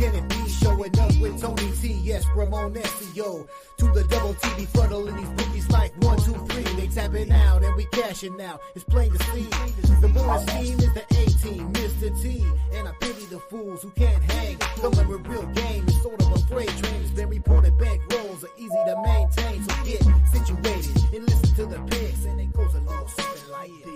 can it be? Showing up with Tony T, yes, Ramon SEO. To the double T, befuddling these bookies like 1, 2, 3. They tapping out and we cashing now. It's plain to see. The boring scheme is the A-team, Mr. T. And I pity the fools who can't hang. Coming with real game is sort of a freight train. It's been reported bank rolls are easy to maintain. So get situated and listen to the picks. And it goes a little something like this.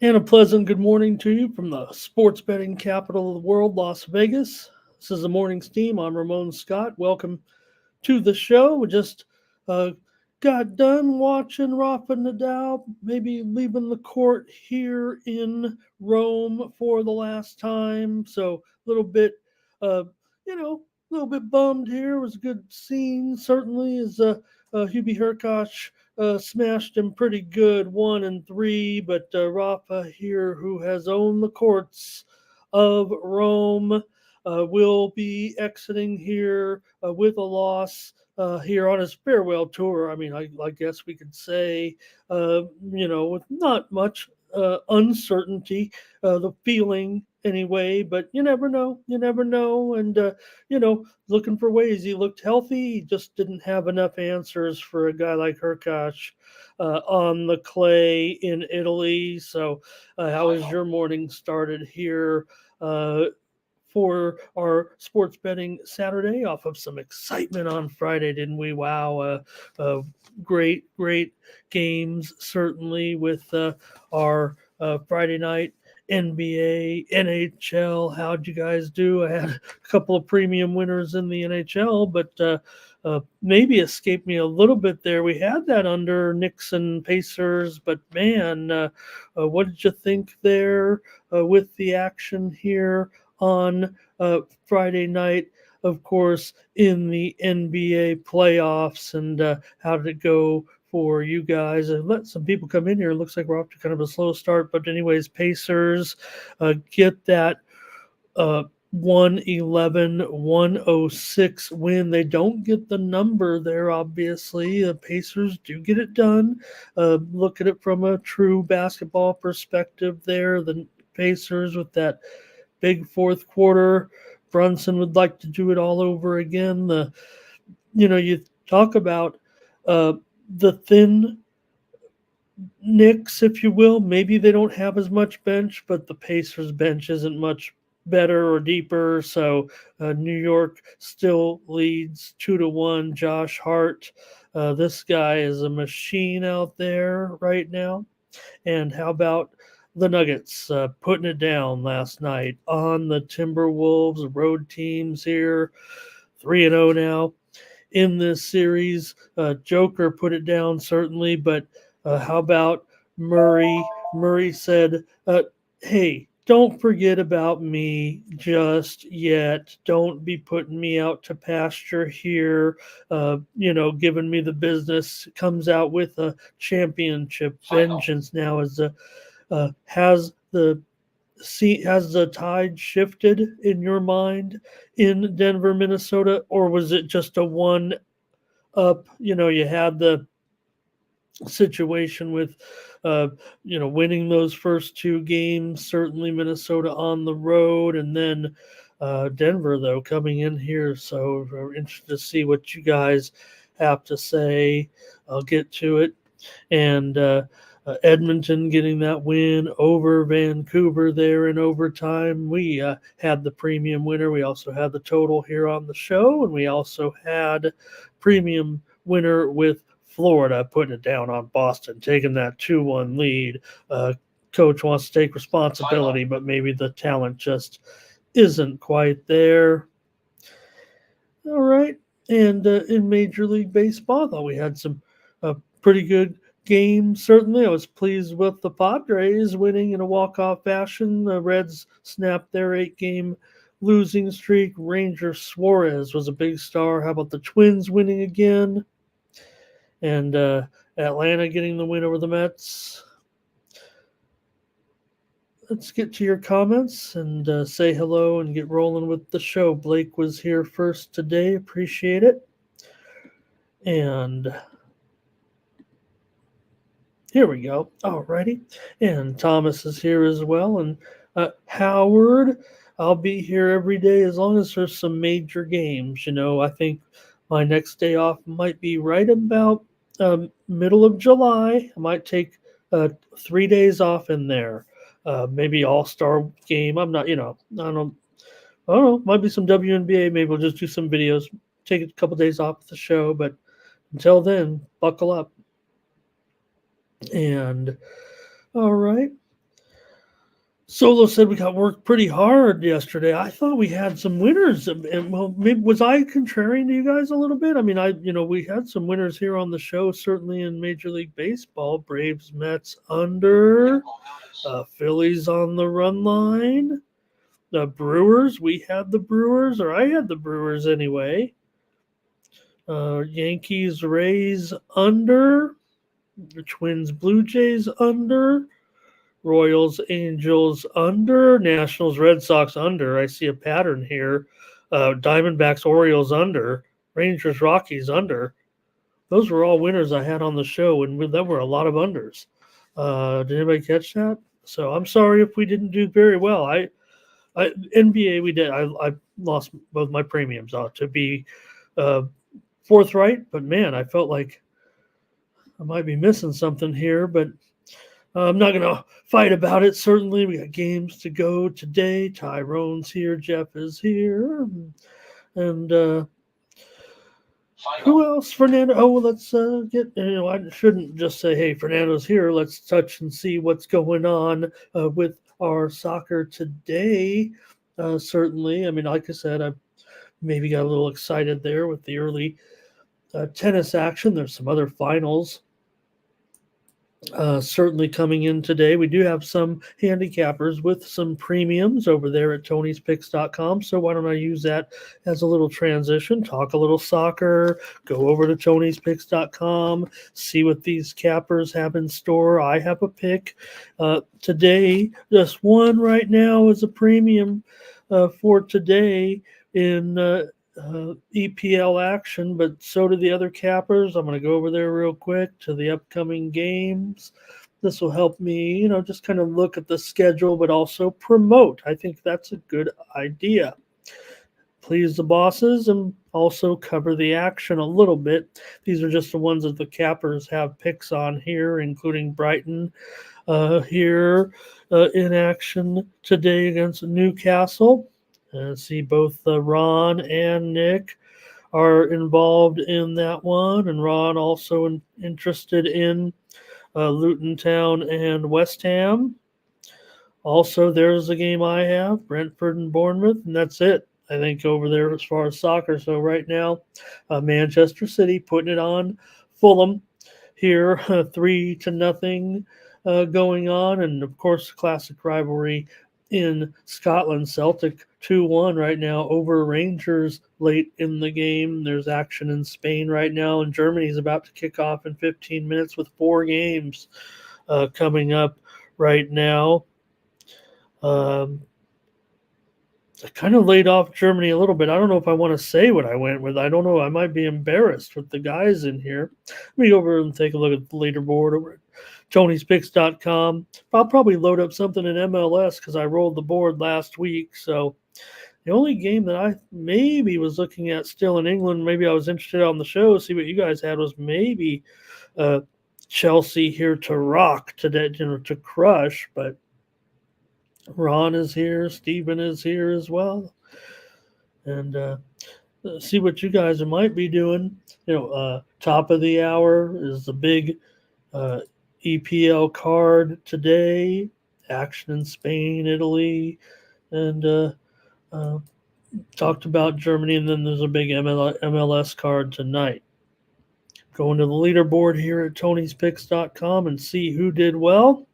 And a pleasant good morning to you from the sports betting capital of the world, Las Vegas. This is the Morning Steam. I'm Ramon Scott. Welcome to the show. We just got done watching Rafa Nadal, maybe leaving the court here in Rome for the last time. So a little bit, a little bit bummed here. It was a good scene, certainly, as Hubie Hurkacz smashed him pretty good, 1-3, but Rafa here, who has owned the courts of Rome, will be exiting here with a loss here on his farewell tour. I mean, I guess we could say, with not much uncertainty, the feeling anyway, but you never know. And, looking for ways. He looked healthy. He just didn't have enough answers for a guy like Hurkacz on the clay in Italy. So how has your morning started here for our sports betting Saturday off of some excitement on Friday, didn't we? Wow. Great games, certainly, with our Friday night NBA, NHL. How'd you guys do? I had a couple of premium winners in the NHL, but maybe escaped me a little bit there. We had that under Knicks and Pacers, but man, what did you think there with the action here on Friday night, of course, in the NBA playoffs? And how did it go for you guys? And let some people come in here. It looks like we're off to kind of a slow start, but anyways, Pacers get that 111-106 win. They don't get the number there, obviously. The Pacers do get it done. Look at it from a true basketball perspective there. The Pacers with that big fourth quarter. Brunson would like to do it all over again. You talk about the thin Knicks, if you will. Maybe they don't have as much bench, but the Pacers bench isn't much better or deeper. So New York still leads 2-1. Josh Hart, this guy is a machine out there right now. And how about the Nuggets putting it down last night on the Timberwolves, road teams here, 3-0 now in this series. Joker put it down, certainly, but how about Murray? Murray said, hey, don't forget about me just yet. Don't be putting me out to pasture here. Giving me the business. Comes out with a championship vengeance now as has the tide shifted in your mind in Denver, Minnesota, or was it just a one up? You had the situation with winning those first two games, certainly Minnesota on the road, and then Denver though coming in here. So we're interested to see what you guys have to say. I'll get to it. And Edmonton getting that win over Vancouver there in overtime. We had the premium winner. We also had the total here on the show, and we also had premium winner with Florida putting it down on Boston, taking that 2-1 lead. Coach wants to take responsibility, but maybe the talent just isn't quite there. All right. And in Major League Baseball, I thought we had some pretty good games. Certainly, I was pleased with the Padres winning in a walk-off fashion. The Reds snapped their 8-game losing streak. Ranger Suarez was a big star. How about the Twins winning again? And Atlanta getting the win over the Mets. Let's get to your comments and say hello and get rolling with the show. Blake was here first today. Appreciate it. And here we go. Alrighty. And Thomas is here as well. And Howard, I'll be here every day as long as there's some major games. I think my next day off might be right about middle of July. I might take 3 days off in there. Maybe all-star game. I'm not, I don't know. Might be some WNBA. Maybe we'll just do some videos. Take a couple days off the show. But until then, buckle up. And all right. Solo said we got worked pretty hard yesterday. I thought we had some winners. And well, maybe was I contrarian to you guys a little bit? I mean, we had some winners here on the show, certainly in Major League Baseball. Braves, Mets under, Phillies on the run line. The Brewers, we had the Brewers, or I had the Brewers anyway. Yankees, Rays under. The Twins, Blue Jays under. Royals, Angels under. Nationals, Red Sox under. I see a pattern here. Diamondbacks, Orioles under. Rangers, Rockies under. Those were all winners I had on the show, and there were a lot of unders. Did anybody catch that? So I'm sorry if we didn't do very well. NBA, we did. I lost both my premiums to be forthright, but man, I felt like I might be missing something here, but I'm not going to fight about it. Certainly, we got games to go today. Tyrone's here. Jeff is here. And who else? Fernando. Oh, well, let's get, I shouldn't just say, hey, Fernando's here. Let's touch and see what's going on with our soccer today. Certainly. I mean, like I said, I maybe got a little excited there with the early tennis action. There's some other finals certainly coming in today. We do have some handicappers with some premiums over there at Tony'sPicks.com. So why don't I use that as a little transition, talk a little soccer, go over to Tony'sPicks.com, see what these cappers have in store. I have a pick today. Just one right now is a premium for today in EPL action, but so do the other cappers. I'm going to go over there real quick to the upcoming games. This will help me, just kind of look at the schedule, but also promote. I think that's a good idea. Please the bosses and also cover the action a little bit. These are just the ones that the cappers have picks on here, including Brighton here in action today against Newcastle. See, both Ron and Nick are involved in that one, and Ron also interested in Luton Town and West Ham. Also, there's a game I have, Brentford and Bournemouth, and that's it, I think, over there as far as soccer. So right now, Manchester City putting it on Fulham here, 3-0 going on, and of course, classic rivalry in Scotland. Celtic 2-1 right now over Rangers late in the game. There's action in Spain right now, and Germany's about to kick off in 15 minutes with 4 games coming up right now. I kind of laid off Germany a little bit. I don't know if I want to say what I went with. I don't know. I might be embarrassed with the guys in here. Let me go over and take a look at the leaderboard over at Tony'sPicks.com. I'll probably load up something in MLS because I rolled the board last week. So the only game that I maybe was looking at still in England, maybe I was interested on the show, see what you guys had, was maybe Chelsea here to rock today, to crush. But Ron is here. Steven is here as well. And see what you guys might be doing. Top of the hour is the big EPL card today. Action in Spain, Italy, and Talked about Germany, and then there's a big MLS card tonight. Go into the leaderboard here at Tony'sPicks.com and see who did well.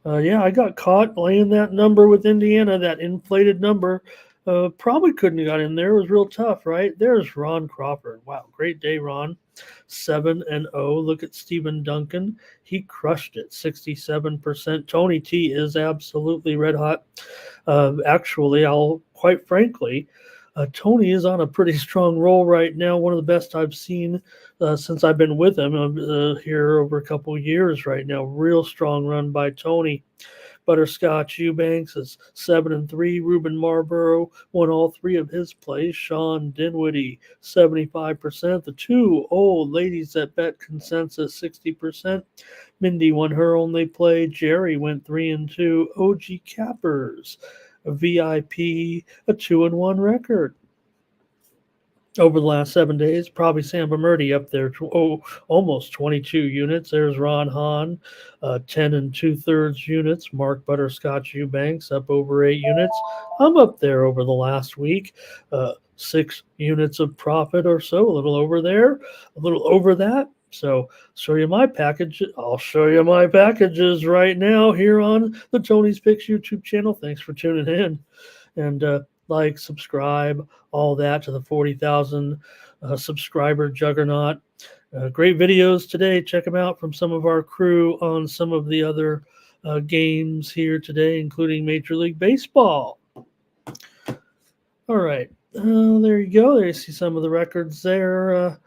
I got caught laying that number with Indiana, that inflated number. Probably couldn't have got in there. It was real tough, right? There's Ron Crawford. Wow, great day, Ron. 7-0. Look at Stephen Duncan. He crushed it, 67%. Tony T is absolutely red hot. Actually, quite frankly, Tony is on a pretty strong roll right now. One of the best I've seen since I've been with him here over a couple years right now. Real strong run by Tony. Butterscotch Eubanks is 7-3. Ruben Marlborough won all three of his plays. Sean Dinwiddie, 75%. The two old ladies that bet consensus, 60%. Mindy won her only play. Jerry went 3-2. OG Cappers, a VIP, a 2-1 record. Over the last 7 days, probably Sam Bermurdy up there, almost 22 units. There's Ron Hahn, 10 2/3 units. Mark Butterscotch Eubanks up over 8 units. I'm up there over the last week, 6 units of profit or so, a little over there, a little over that. So show you my package. I'll show you my packages right now here on the Tony's Picks YouTube channel. Thanks for tuning in. And like, subscribe, all that to the 40,000 subscriber juggernaut. Great videos today. Check them out from some of our crew on some of the other games here today, including Major League Baseball. All right. There you go. There you see some of the records there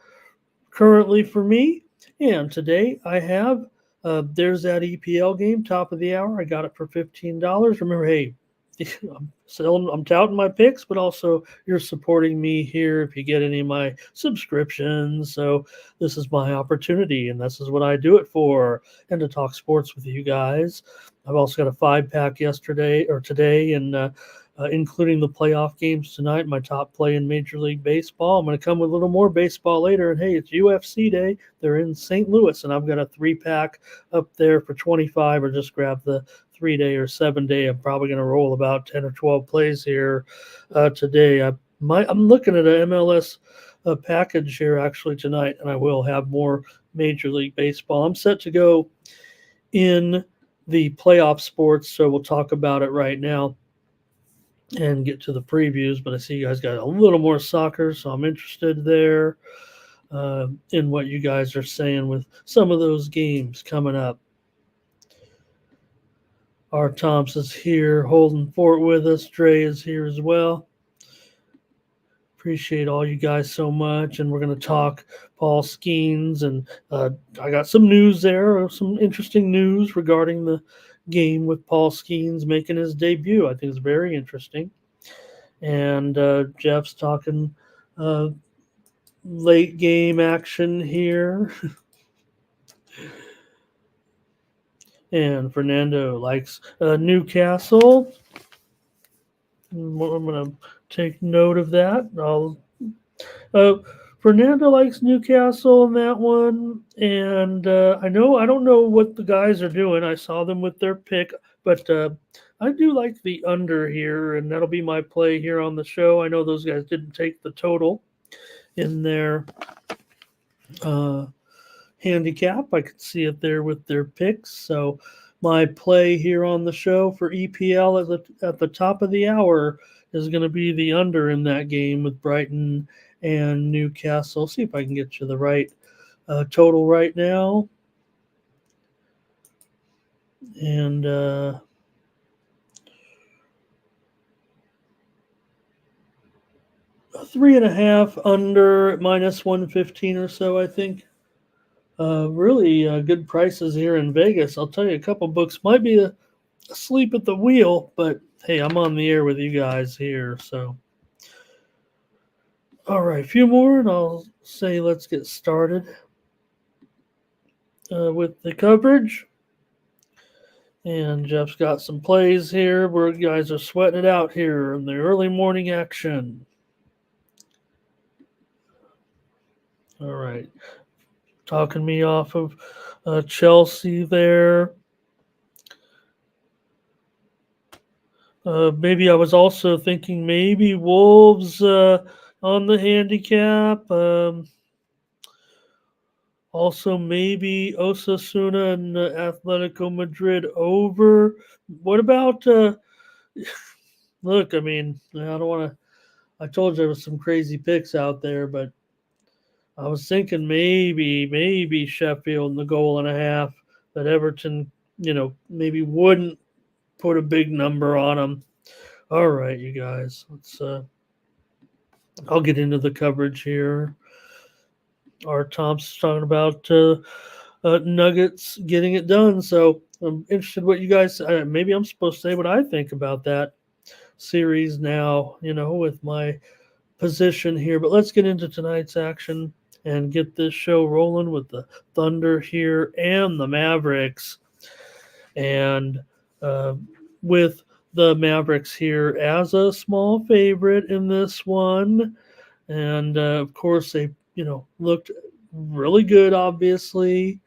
currently for me. And today I have, there's that EPL game, top of the hour. I got it for $15. Remember, hey, I'm touting my picks, but also you're supporting me here if you get any of my subscriptions. So this is my opportunity, and this is what I do it for, and to talk sports with you guys. I've also got a 5-pack today, and including the playoff games tonight, my top play in Major League Baseball. I'm going to come with a little more baseball later, and hey, it's UFC day. They're in St. Louis, and I've got a 3-pack up there for $25, or just grab the 3-day or 7-day. I'm probably going to roll about 10 or 12 plays here today. I'm looking at an MLS package here actually tonight, and I will have more Major League Baseball. I'm set to go in the playoff sports, so we'll talk about it right now and get to the previews. But I see you guys got a little more soccer, so I'm interested there in what you guys are saying with some of those games coming up. R. Thompson's here holding fort with us. Dre is here as well. Appreciate all you guys so much. And we're going to talk Paul Skeens. And I got some news there, some interesting news regarding the game with Paul Skeens making his debut. I think it's very interesting. And Jeff's talking late game action here. And Fernando likes Newcastle. I'm going to take note of that. Fernando likes Newcastle in that one. And I don't know what the guys are doing. I saw them with their pick, but I do like the under here, and that'll be my play here on the show. I know those guys didn't take the total in their handicap. I could see it there with their picks. So my play here on the show for EPL at the top of the hour is going to be the under in that game with Brighton and Newcastle. See if I can get you the right total right now. And 3.5 under -115 or so, I think. Really good prices here in Vegas. I'll tell you, a couple books might be asleep at the wheel, but hey, I'm on the air with you guys here. So, all right, a few more, and I'll say let's get started with the coverage. And Jeff's got some plays here where you guys are sweating it out here in the early morning action. All right. Talking me off of Chelsea there. Maybe I was also thinking maybe Wolves on the handicap. Also, maybe Osasuna and Atletico Madrid over. What about? Look, I mean, I don't want to. I told you there was some crazy picks out there, but I was thinking maybe Sheffield in the goal and a half. That Everton, maybe wouldn't put a big number on them. All right, you guys, let's. I'll get into the coverage here. Our Tom's talking about Nuggets getting it done. So I'm interested what you guys. Maybe I'm supposed to say what I think about that series now. With my position here. But let's get into tonight's action and get this show rolling with the Thunder here and the Mavericks. And with the Mavericks here as a small favorite in this one. And of course, they looked really good, obviously,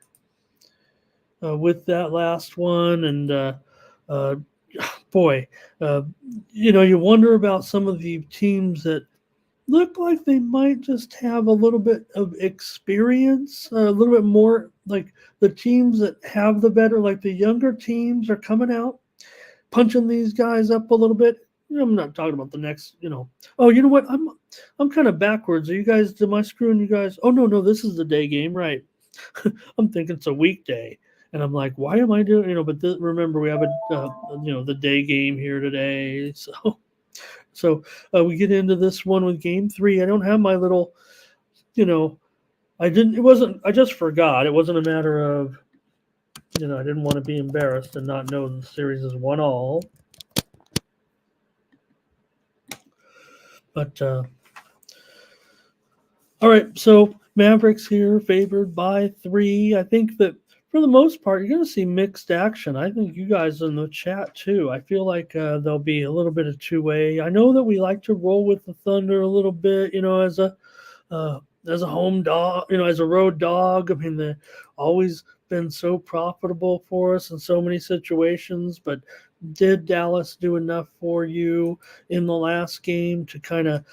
with that last one. And boy, you wonder about some of the teams that look like they might just have a little bit of experience, a little bit more like the teams that have the better, like the younger teams are coming out, punching these guys up a little bit. I'm not talking about the next, Oh, you know what? I'm kind of backwards. Are you guys? Am I screwing you guys? Oh no, this is the day game, right? I'm thinking it's a weekday, and I'm like, why am I doing? But remember we have the day game here today, so. So we get into this one with game 3. I don't have my little, I just forgot. It wasn't a matter of, I didn't want to be embarrassed and not know the series is 1-1. But, all right. So Mavericks here favored by 3. I think that for the most part, you're going to see mixed action. I think you guys in the chat too. I feel like there'll be a little bit of two-way. I know that we like to roll with the Thunder a little bit, as a home dog, as a road dog. I mean, they've always been so profitable for us in so many situations. But did Dallas do enough for you in the last game to kind of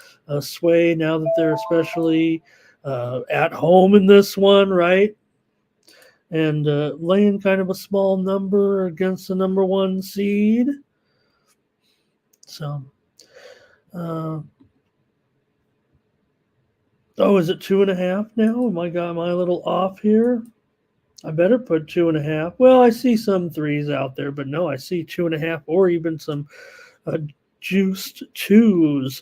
sway now that they're especially at home in this one, right? And laying kind of a small number against the number 1 seed. So, is it 2.5 now? Am I a little off here? I better put 2.5. Well, I see some 3s out there, but no, I see 2.5 or even some juiced 2s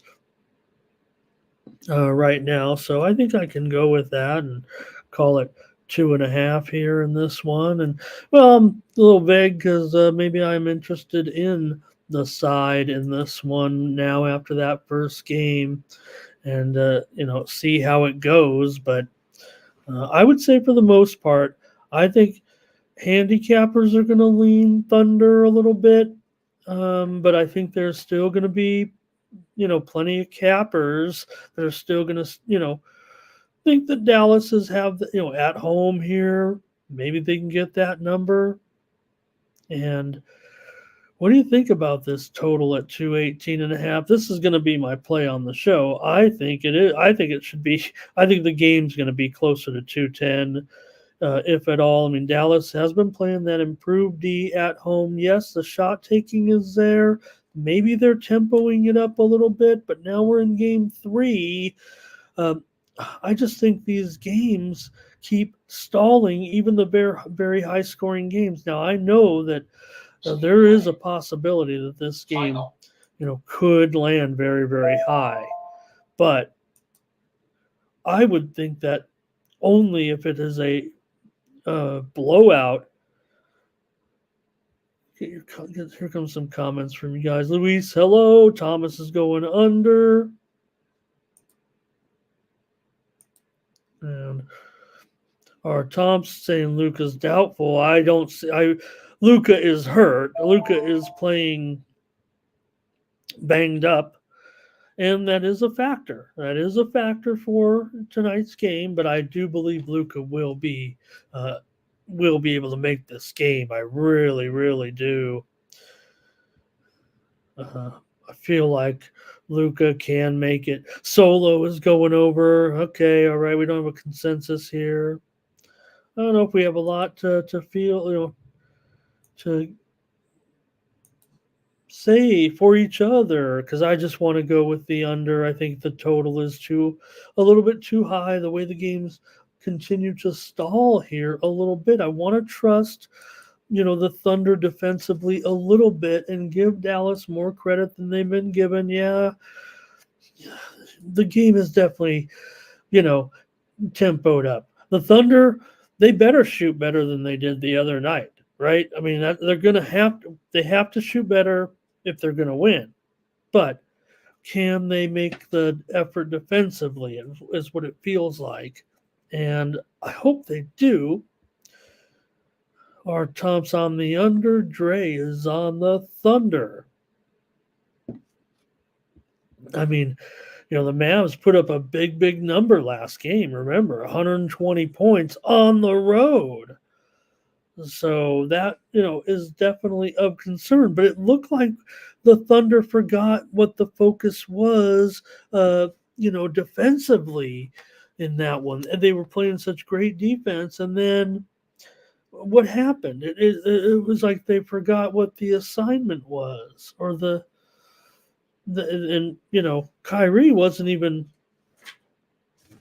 right now. So I think I can go with that and call it 2.5 here in this one. And well, I'm a little vague because maybe I'm interested in the side in this one now after that first game and see how it goes. But I would say for the most part, I think handicappers are going to lean Thunder a little bit, but I think there's still going to be plenty of cappers that are still going to think that Dallas is at home here. Maybe they can get that number. And what do you think about this total at 218.5? This is going to be my play on the show. I think it is. I think it should be. I think the game's going to be closer to 210, if at all. I mean, Dallas has been playing that improved D at home. Yes, the shot taking is there. Maybe they're tempoing it up a little bit, but now we're in game 3. I just think these games keep stalling, even the very, very high-scoring games. Now, I know that there is a possibility that this game, could land very, very high. But I would think that only if it is a blowout. Here comes some comments from you guys. Luis, hello. Thomas is going under. And our Tom's saying Luka's doubtful. I don't see. Luka is hurt. Luka is playing banged up, and that is a factor. That is a factor for tonight's game. But I do believe Luka will be able to make this game. I really, really do. I feel like Luca can make it. Solo is going over. Okay, all right. We don't have a consensus here. I don't know if we have a lot to feel, to say for each other because I just want to go with the under. I think the total is a little bit too high. The way the games continue to stall here a little bit, I want to trust the Thunder defensively a little bit and give Dallas more credit than they've been given. Yeah, the game is definitely tempoed up. The Thunder, they better shoot better than they did the other night, right? I mean, they're going to they have to shoot better if they're going to win. But can they make the effort defensively is what it feels like. And I hope they do. Our Tom's on the under. Dre is on the Thunder. I mean, the Mavs put up a big number last game. Remember, 120 points on the road. So that, is definitely of concern. But it looked like the Thunder forgot what the focus was, defensively in that one. And they were playing such great defense. And then what happened? It was like they forgot what the assignment was, or Kyrie wasn't even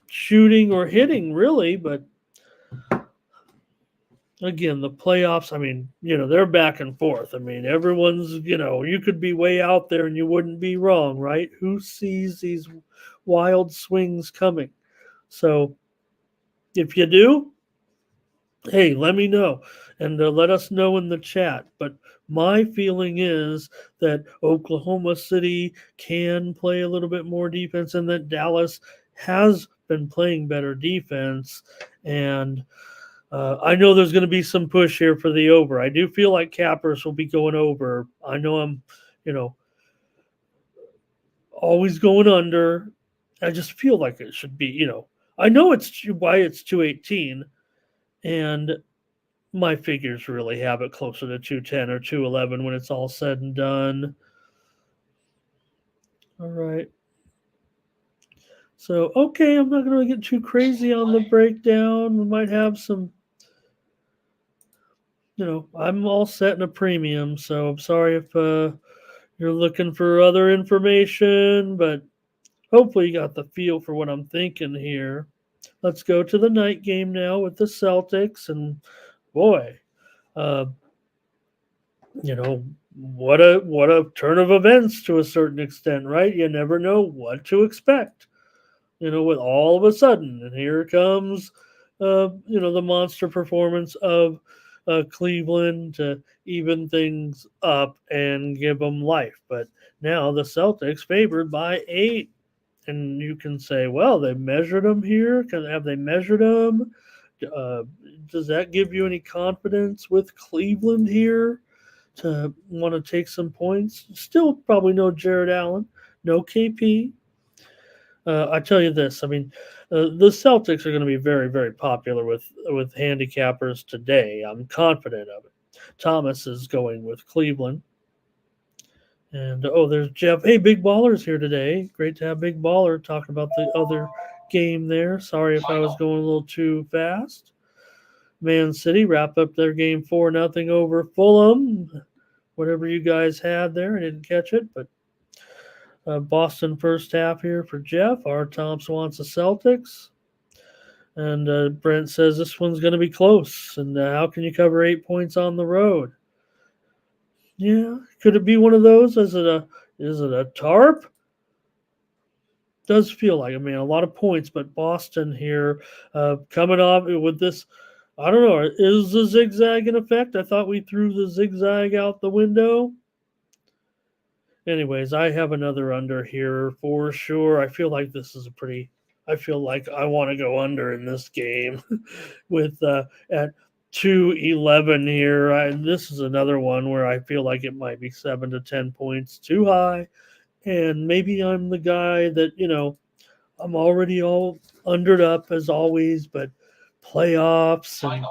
shooting or hitting really, but again, the playoffs, I mean, they're back and forth. I mean, everyone's, you could be way out there and you wouldn't be wrong, right? Who sees these wild swings coming? So if you do, hey, let me know and let us know in the chat. But my feeling is that Oklahoma City can play a little bit more defense and that Dallas has been playing better defense. And I know there's going to be some push here for the over. I do feel like Cappers will be going over. I know I'm, always going under. I just feel like it should be, I know why it's 218. And my figures really have it closer to 210 or 211 when it's all said and done. All right. So, okay, I'm not going to get too crazy on the breakdown. We might have some, I'm all set in a premium, so I'm sorry if you're looking for other information, but hopefully you got the feel for what I'm thinking here. Let's go to the night game now with the Celtics, and boy, what a turn of events to a certain extent, right? You never know what to expect, with all of a sudden, and here comes, the monster performance of Cleveland to even things up and give them life. But now the Celtics favored by 8. And you can say, well, they measured them here. Have they measured them? Does that give you any confidence with Cleveland here to want to take some points? Still probably no Jared Allen, no KP. I tell you this, I mean, the Celtics are going to be very, very popular with handicappers today. I'm confident of it. Thomas is going with Cleveland. And, there's Jeff. Hey, Big Baller's here today. Great to have Big Baller talking about the other game there. Sorry if I was going a little too fast. Man City wrapped up their game 4-0 over Fulham. Whatever you guys had there, I didn't catch it, but Boston first half here for Jeff. R. Thompson wants the Celtics. And Brent says this one's going to be close. And how can you cover 8 points on the road? Yeah, could it be one of those? Is it a tarp? Does feel like, a lot of points, but Boston here coming off with this. I don't know. Is the zigzag in effect? I thought we threw the zigzag out the window. Anyways, I have another under here for sure. I feel like this is I feel like I want to go under in this game with at 211 here. This is another one where I feel like it might be 7 to 10 points too high. And maybe I'm the guy that, I'm already all undered up as always, but playoffs and,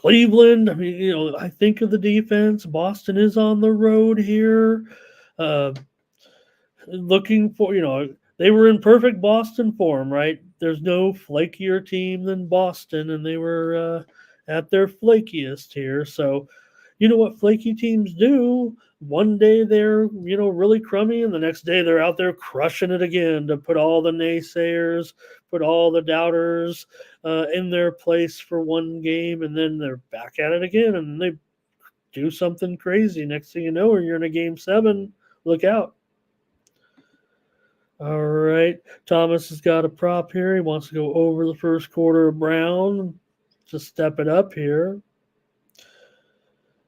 Cleveland, I mean, I think of the defense. Boston is on the road here. Looking for, they were in perfect Boston form, right? There's no flakier team than Boston, and they were at their flakiest here. So, you know what flaky teams do? One day they're, really crummy, and the next day they're out there crushing it again to put all the naysayers, put all the doubters in their place for one game, and then they're back at it again, and they do something crazy. Next thing you know, you're in a game 7. Look out. All right. Thomas has got a prop here. He wants to go over the first quarter of Brown to step it up here.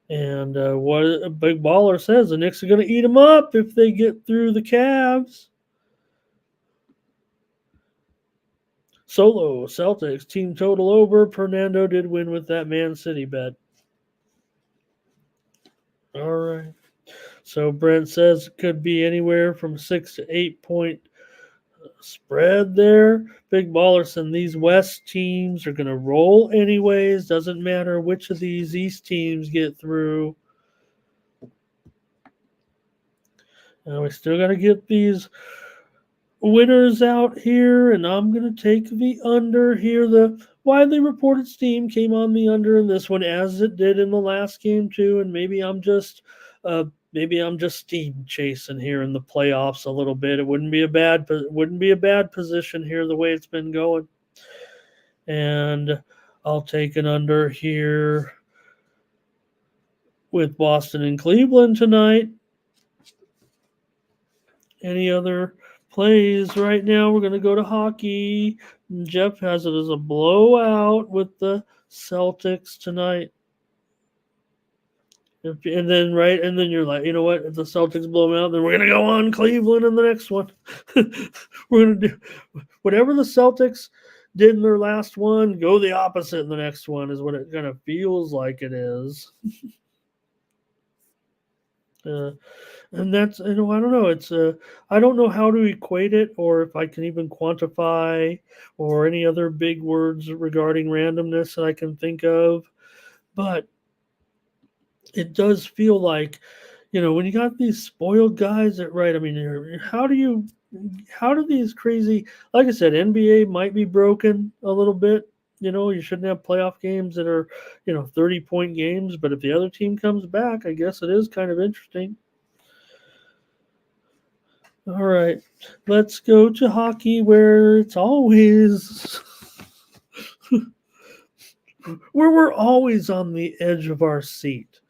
And what a big baller says, the Knicks are going to eat them up if they get through the Cavs. Solo, Celtics, team total over. Fernando did win with that Man City bet. All right. So Brent says it could be anywhere from 6 to 8 point spread there. Big ballers, and these West teams are going to roll anyways. Doesn't matter which of these East teams get through. And we still got to get these winners out here, and I'm going to take the under here. The widely reported steam came on the under in this one, as it did in the last game too, and maybe I'm just steam chasing here in the playoffs a little bit. It wouldn't be a bad position here the way it's been going. And I'll take an under here with Boston and Cleveland tonight. Any other plays right now? We're going to go to hockey. Jeff has it as a blowout with the Celtics tonight. And then you're like, you know what? If the Celtics blow them out, then we're going to go on Cleveland in the next one. We're going to do whatever the Celtics did in their last one, go the opposite in the next one is what it kind of feels like it is. And that's, I don't know. It's I don't know how to equate it, or if I can even quantify, or any other big words regarding randomness that I can think of. But it does feel like, when you got these spoiled guys that, right, I mean, how do these crazy, like I said, NBA might be broken a little bit. You shouldn't have playoff games that are, 30-point games. But if the other team comes back, I guess it is kind of interesting. All right, let's go to hockey, where it's always where we're always on the edge of our seat.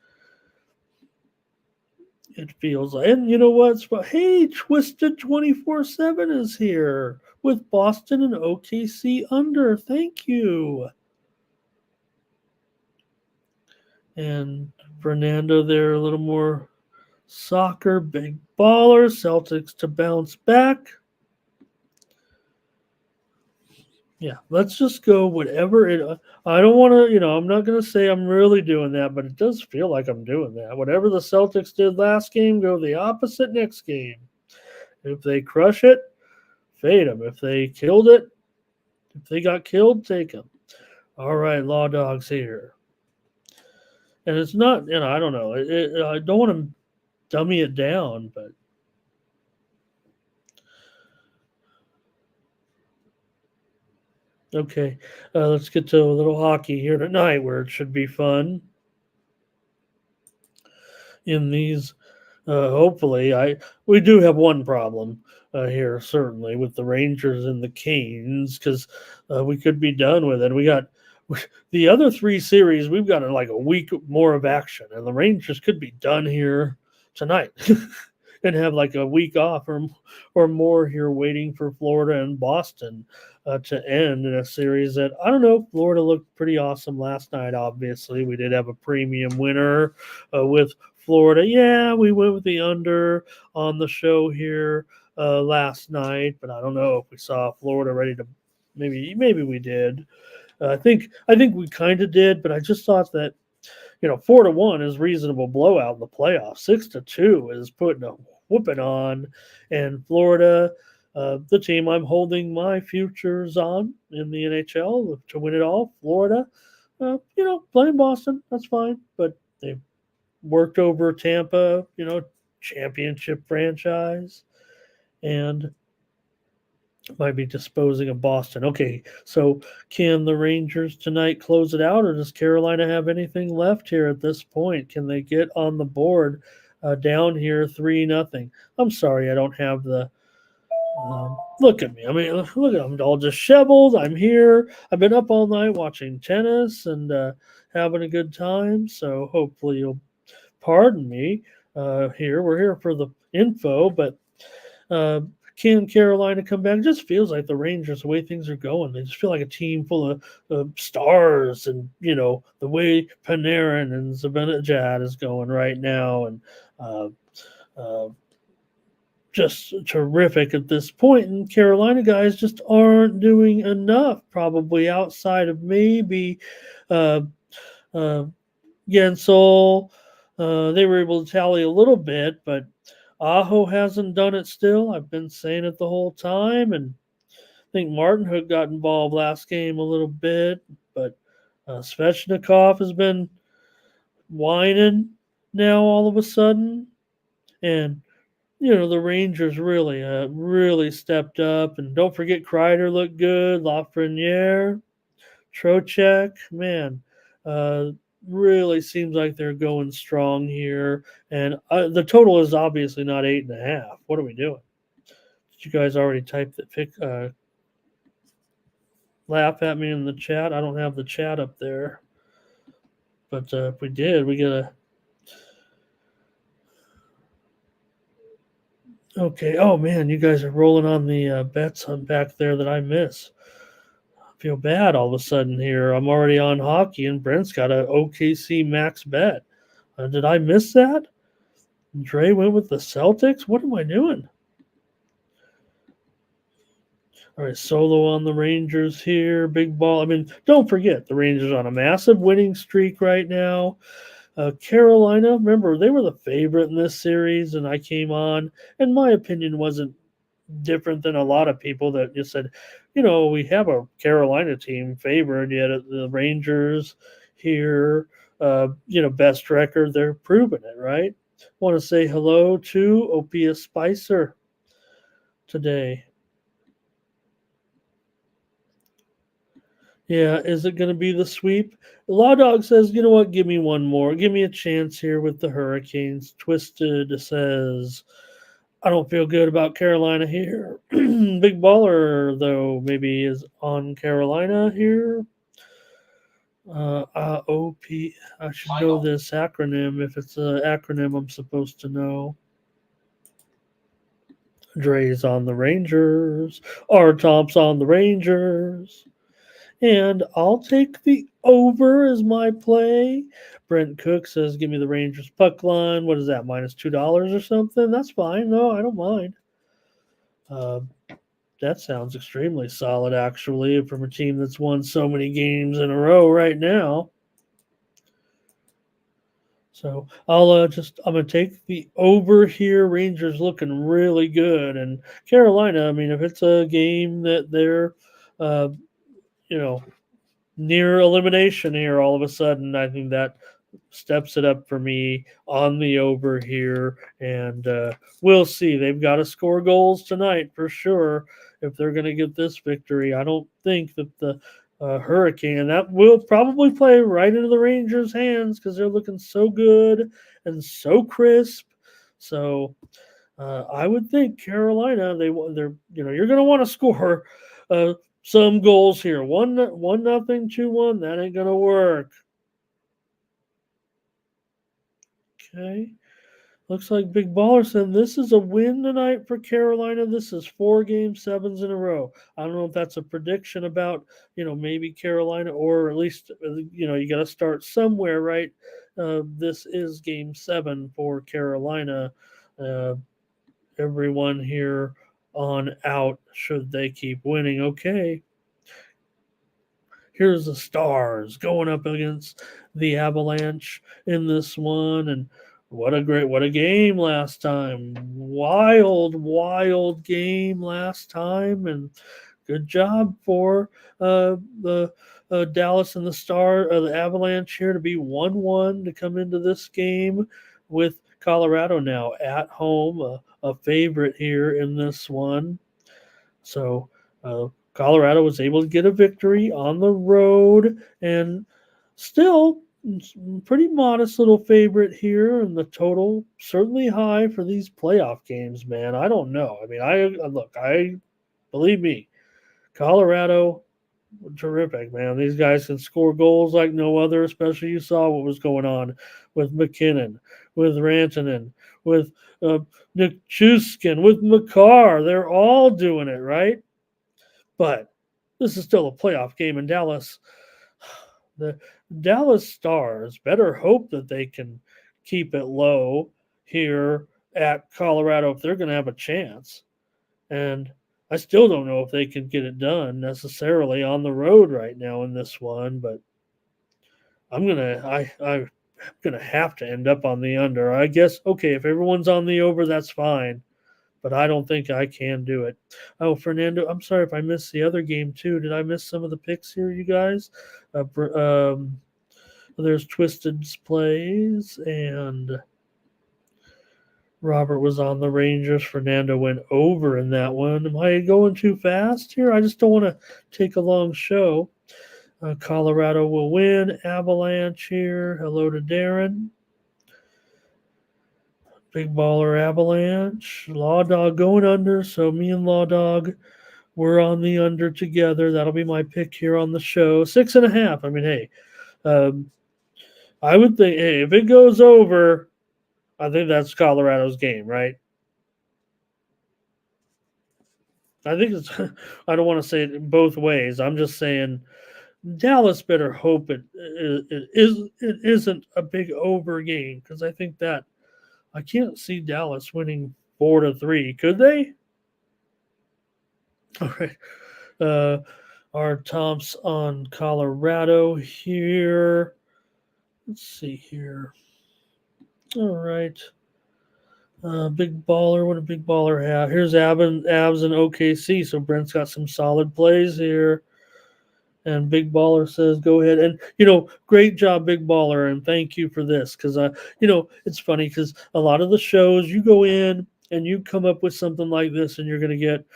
It feels like, and you know what? Hey, Twisted 24/7 is here with Boston and OKC under. Thank you. And Fernando there, a little more soccer, big baller. Celtics to bounce back. Yeah, let's just go whatever it. I don't want to, I'm not going to say I'm really doing that, but it does feel like I'm doing that. Whatever the Celtics did last game, go the opposite next game. If they crush it, fade them. If they killed it, if they got killed, take them. All right, Law Dogs here. And it's not, I don't know. I don't want to dummy it down, but. Okay, let's get to a little hockey here tonight, where it should be fun. In these, hopefully, we do have one problem here, certainly, with the Rangers and the Canes, because we could be done with it. We got the other 3 series. We've got like a week more of action, and the Rangers could be done here tonight. And have like a week off or more here, waiting for Florida and Boston to end in a series that, I don't know, Florida looked pretty awesome last night. Obviously, we did have a premium winner with Florida. Yeah, we went with the under on the show here last night, but I don't know if we saw Florida ready to. Maybe we did. I think we kind of did, but I just thought that 4-1 is reasonable blowout in the playoffs. 6-2 is putting a whooping on, and Florida, the team I'm holding my futures on in the NHL to win it all. Florida, playing Boston, that's fine. But they worked over Tampa, championship franchise, and might be disposing of Boston. Okay, so can the Rangers tonight close it out, or does Carolina have anything left here at this point? Can they get on the board down here 3-0? I'm sorry, I don't have the. Look at me. I mean, look at I'm all disheveled. I'm here. I've been up all night watching tennis and having a good time. So hopefully you'll pardon me here. We're here for the info, but can Carolina come back? It just feels like the Rangers, the way things are going, they just feel like a team full of stars, and the way Panarin and Zibanejad is going right now, and just terrific at this point. And Carolina guys just aren't doing enough, probably outside of maybe uh, Gensel. They were able to tally a little bit, but Aho hasn't done it still. I've been saying it the whole time, and I think Martin Hook got involved last game a little bit, but Svechnikov has been whining now all of a sudden, and the Rangers really stepped up. And don't forget, Kreider looked good, Lafreniere, Trocheck, man, really seems like they're going strong here. And the total is obviously not 8.5. What are we doing? Did you guys already type that? Laugh at me in the chat. I don't have the chat up there, but if we did, we get a. Okay. Oh man, you guys are rolling on the bets on back there that I miss. I feel bad all of a sudden here. I'm already on hockey, and Brent's got a OKC max bet. Did I miss that? Dre went with the Celtics. What am I doing? All right, solo on the Rangers here. Big ball. I mean, don't forget the Rangers on a massive winning streak right now. Carolina, remember, they were the favorite in this series, and I came on, and my opinion wasn't different than a lot of people that just said, we have a Carolina team favored, yet the Rangers here, best record, they're proving it, right? Want to say hello to Opia Spicer today. Yeah, is it going to be the sweep? Law Dog says, you know what, give me one more. Give me a chance here with the Hurricanes. Twisted says, I don't feel good about Carolina here. Big Baller, though, maybe is on Carolina here. OP. I should know this acronym if it's an acronym I'm supposed to know. Dre's on the Rangers. R. Tomp's on the Rangers. And I'll take the over as my play. Brent Cook says, give me the Rangers puck line. What is that, minus $2 or something? That's fine. No, I don't mind. That sounds extremely solid, actually, from a team that's won so many games in a row right now. So I'm going to take the over here. Rangers looking really good. And Carolina, I mean, if it's a game that they're, near elimination here all of a sudden, I think that steps it up for me on the over here. And we'll see. They've got to score goals tonight for sure if they're going to get this victory. I don't think that the Hurricane, that will probably play right into the Rangers' hands because they're looking so good and so crisp. So I would think Carolina, they're you're going to want to score some goals here. 1-0, 2-1. That ain't gonna work. Okay. Looks like Big Baller said this is a win tonight for Carolina. This is 4 game 7s in a row. I don't know if that's a prediction about, maybe Carolina, or at least, you got to start somewhere, right? This is game 7 for Carolina. Everyone here on out should they keep winning. Okay. Here's the Stars going up against the Avalanche in this one. And what a game last time. Wild game last time. And good job for the Dallas and the Avalanche here to be 1-1 to come into this game with Colorado now at home, a favorite here in this one. So Colorado was able to get a victory on the road and still pretty modest little favorite here, and the total certainly high for these playoff games, man. I don't know. I mean, I believe me, Colorado, terrific, man. These guys can score goals like no other, especially you saw what was going on with McKinnon, with Rantanen, with Nick Chuskin, with McCarr. They're all doing it, right? But this is still a playoff game in Dallas. The Dallas Stars better hope that they can keep it low here at Colorado if they're going to have a chance. And I still don't know if they can get it done necessarily on the road right now in this one, but I'm gonna have to end up on the under. I guess okay, if everyone's on the over, that's fine, but I don't think I can do it. Oh, Fernando, I'm sorry if I missed the other game too. Did I miss some of the picks here, you guys? There's Twisted Plays, and Robert was on the Rangers. Fernando went over in that one. Am I going too fast here? I just don't want to take a long show. Colorado will win. Avalanche here. Hello to Darren. Big Baller Avalanche. Law Dog going under. So me and Law Dog, we're on the under together. That'll be my pick here on the show. 6.5. I mean, hey, I would think, hey, if it goes over, I think that's Colorado's game, right? I think it's, I don't want to say it both ways. I'm just saying Dallas better hope it isn't a big over game, because I think that I can't see Dallas winning 4-3. Could they? All right. Our Tom's on Colorado here. Let's see here. All right. Big Baller. What a Big Baller have. Here's Avs and OKC. So Brent's got some solid plays here. And Big Baller says, go ahead. And, great job, Big Baller. And thank you for this. Because, it's funny because a lot of the shows you go in and you come up with something like this and you're going to get,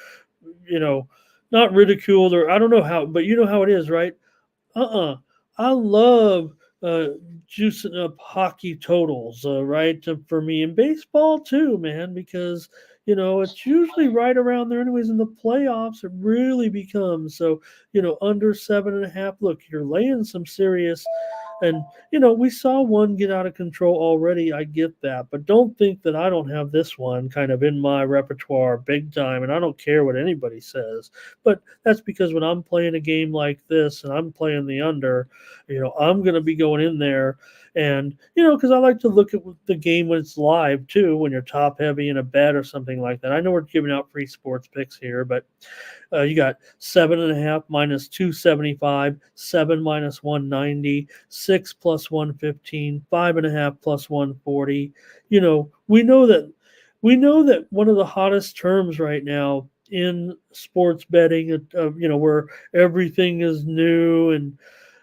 not ridiculed, or I don't know how, but you know how it is, right? I love juicing up hockey totals, right? For me, in baseball too, man, because it's usually right around there anyways. In the playoffs, it really becomes so, under 7.5. Look, you're laying some serious, and we saw one get out of control already. I get that, but don't think that I don't have this one kind of in my repertoire big time, and I don't care what anybody says. But that's because when I'm playing a game like this and I'm playing the under, I'm going to be going in there. And, because I like to look at the game when it's live, too, when you're top heavy in a bet or something like that. I know we're giving out free sports picks here, but you got 7.5 minus 275, 7 minus 190, 6 plus 115, 5.5 plus 140. We know that one of the hottest terms right now in sports betting, where everything is new and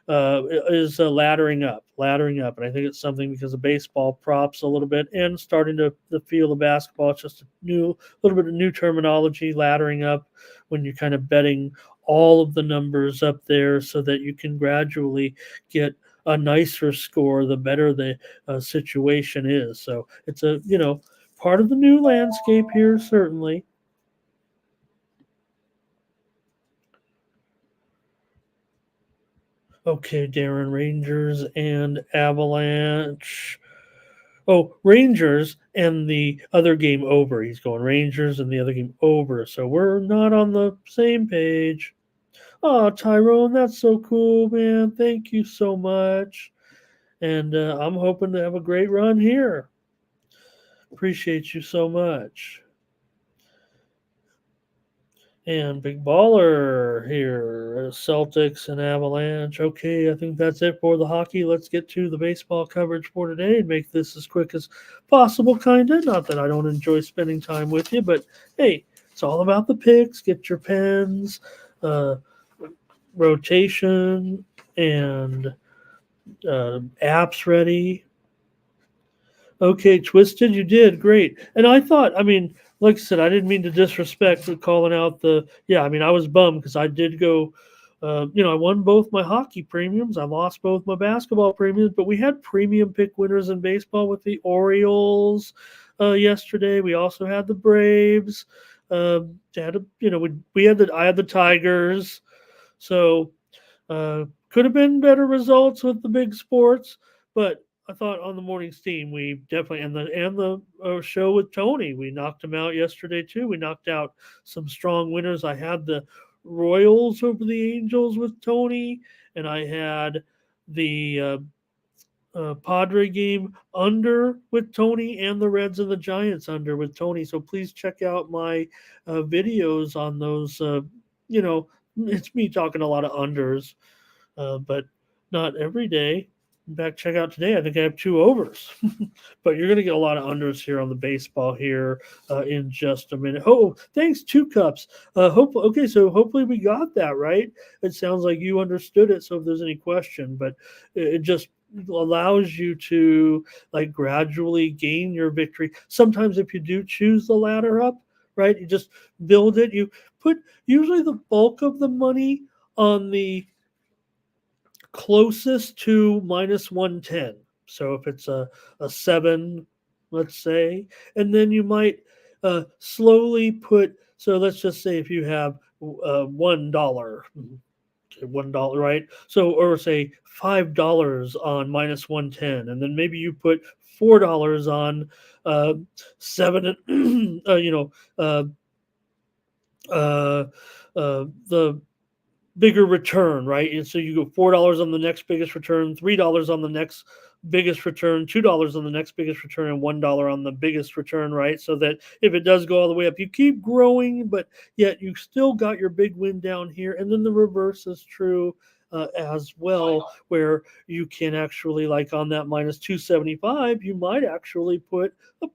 is laddering up. And I think it's something because of baseball props a little bit and starting to the field of basketball. It's just a little bit of new terminology, laddering up, when you're kind of betting all of the numbers up there so that you can gradually get a nicer score the better the situation is. So it's a, part of the new landscape here, certainly. Okay, Darren, Rangers and Avalanche. Oh, Rangers and the other game over. He's going Rangers and the other game over. So we're not on the same page. Oh, Tyrone, that's so cool, man. Thank you so much. And I'm hoping to have a great run here. Appreciate you so much. And Big Baller here, Celtics and Avalanche. Okay, I think that's it for the hockey. Let's get to the baseball coverage for today and make this as quick as possible, kind of. Not that I don't enjoy spending time with you, but hey, it's all about the picks. Get your pens, uh, rotation and apps ready. Okay, Twisted, you did great. And I thought, I mean, like I said, I didn't mean to disrespect for calling out the. Yeah, I mean, I was bummed because I did go. I won both my hockey premiums. I lost both my basketball premiums, but we had premium pick winners in baseball with the Orioles yesterday. We also had the Braves. Had a, we had I had the Tigers. So could have been better results with the big sports, but I thought on the morning's team we definitely and the show with Tony, we knocked him out yesterday too. We knocked out some strong winners. I had the Royals over the Angels with Tony, and I had the Padre game under with Tony, and the Reds and the Giants under with Tony. So please check out my videos on those. It's me talking a lot of unders, but not every day. In fact, check out today. I think I have 2 overs, but you're going to get a lot of unders here on the baseball here in just a minute. Oh, thanks, 2 cups. Okay, so hopefully we got that right. It sounds like you understood it. So if there's any question, but it just allows you to like gradually gain your victory. Sometimes if you do choose the ladder up, right, you just build it. You put usually the bulk of the money on the closest to minus 110. So if it's a 7, let's say, and then you might slowly put, so let's just say if you have $1, $1, right? So, or say $5 on minus 110, and then maybe you put $4 on 7, the bigger return, right? And so you go $4 on the next biggest return, $3 on the next biggest return, $2 on the next biggest return, and $1 on the biggest return, right? So that if it does go all the way up, you keep growing, but yet you still got your big win down here. And then the reverse is true as well, where you can actually, like on that minus 275, you might actually put a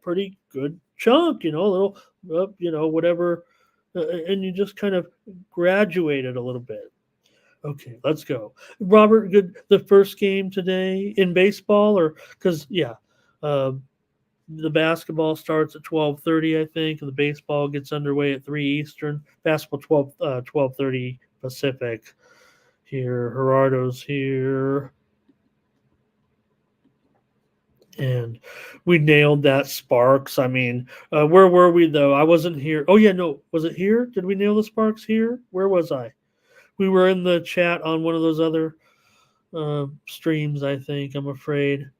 pretty good chunk, a little, whatever. And you just kind of graduate it a little bit. Okay, let's go. Robert, good. The first game today in baseball, or because the basketball starts at 12:30, I think, and the baseball gets underway at 3 Eastern. Basketball 12:30 Pacific. Here, Gerardo's here. And we nailed that Sparks. I mean, where were we though? I wasn't here. Oh yeah, no, was it here? Did we nail the Sparks here? Where was I? We were in the chat on one of those other streams, I think. I'm afraid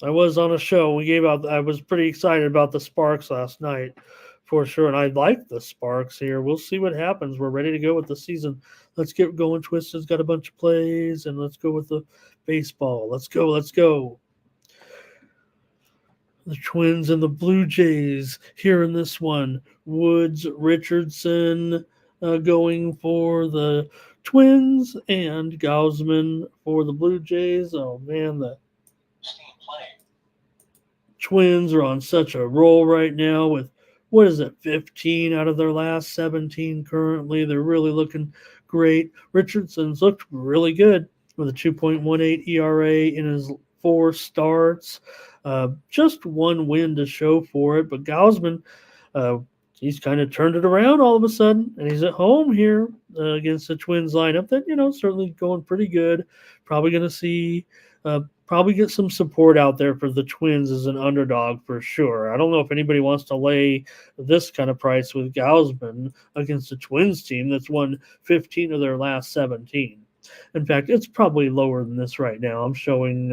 I was on a show. I was pretty excited about the Sparks last night, for sure. And I like the Sparks here. We'll see what happens. We're ready to go with the season. Let's get going. Twisted's got a bunch of plays, and let's go with the baseball. Let's go. The Twins and the Blue Jays here in this one. Woods, Richardson going for the Twins, and Gausman for the Blue Jays. Oh, man, the Twins are on such a roll right now with, 15 out of their last 17 currently. They're really looking great. Richardson's looked really good with a 2.18 ERA in his 4 starts. Just 1 win to show for it. But Gausman, he's kind of turned it around all of a sudden, and he's at home here against the Twins lineup that, certainly going pretty good. Probably going to see probably get some support out there for the Twins as an underdog for sure. I don't know if anybody wants to lay this kind of price with Gausman against the Twins team that's won 15 of their last 17. In fact, it's probably lower than this right now. I'm showing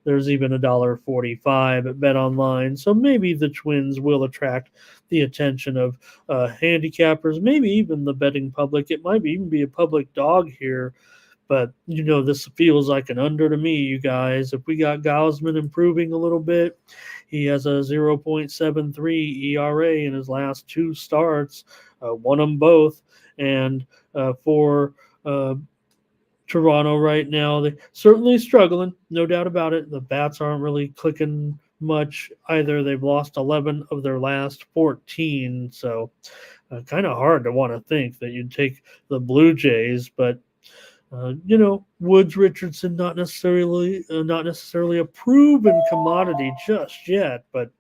there's even $1.45 at Bet Online. So maybe the Twins will attract the attention of handicappers, maybe even the betting public. It might even be a public dog here. But, this feels like an under to me, you guys. If we got Gausman improving a little bit, he has a 0.73 ERA in his last 2 starts, won them both. And for Toronto right now, they're certainly struggling, no doubt about it. The bats aren't really clicking much either. They've lost 11 of their last 14, so kind of hard to want to think that you'd take the Blue Jays, but Woods Richardson not necessarily a proven commodity just yet, but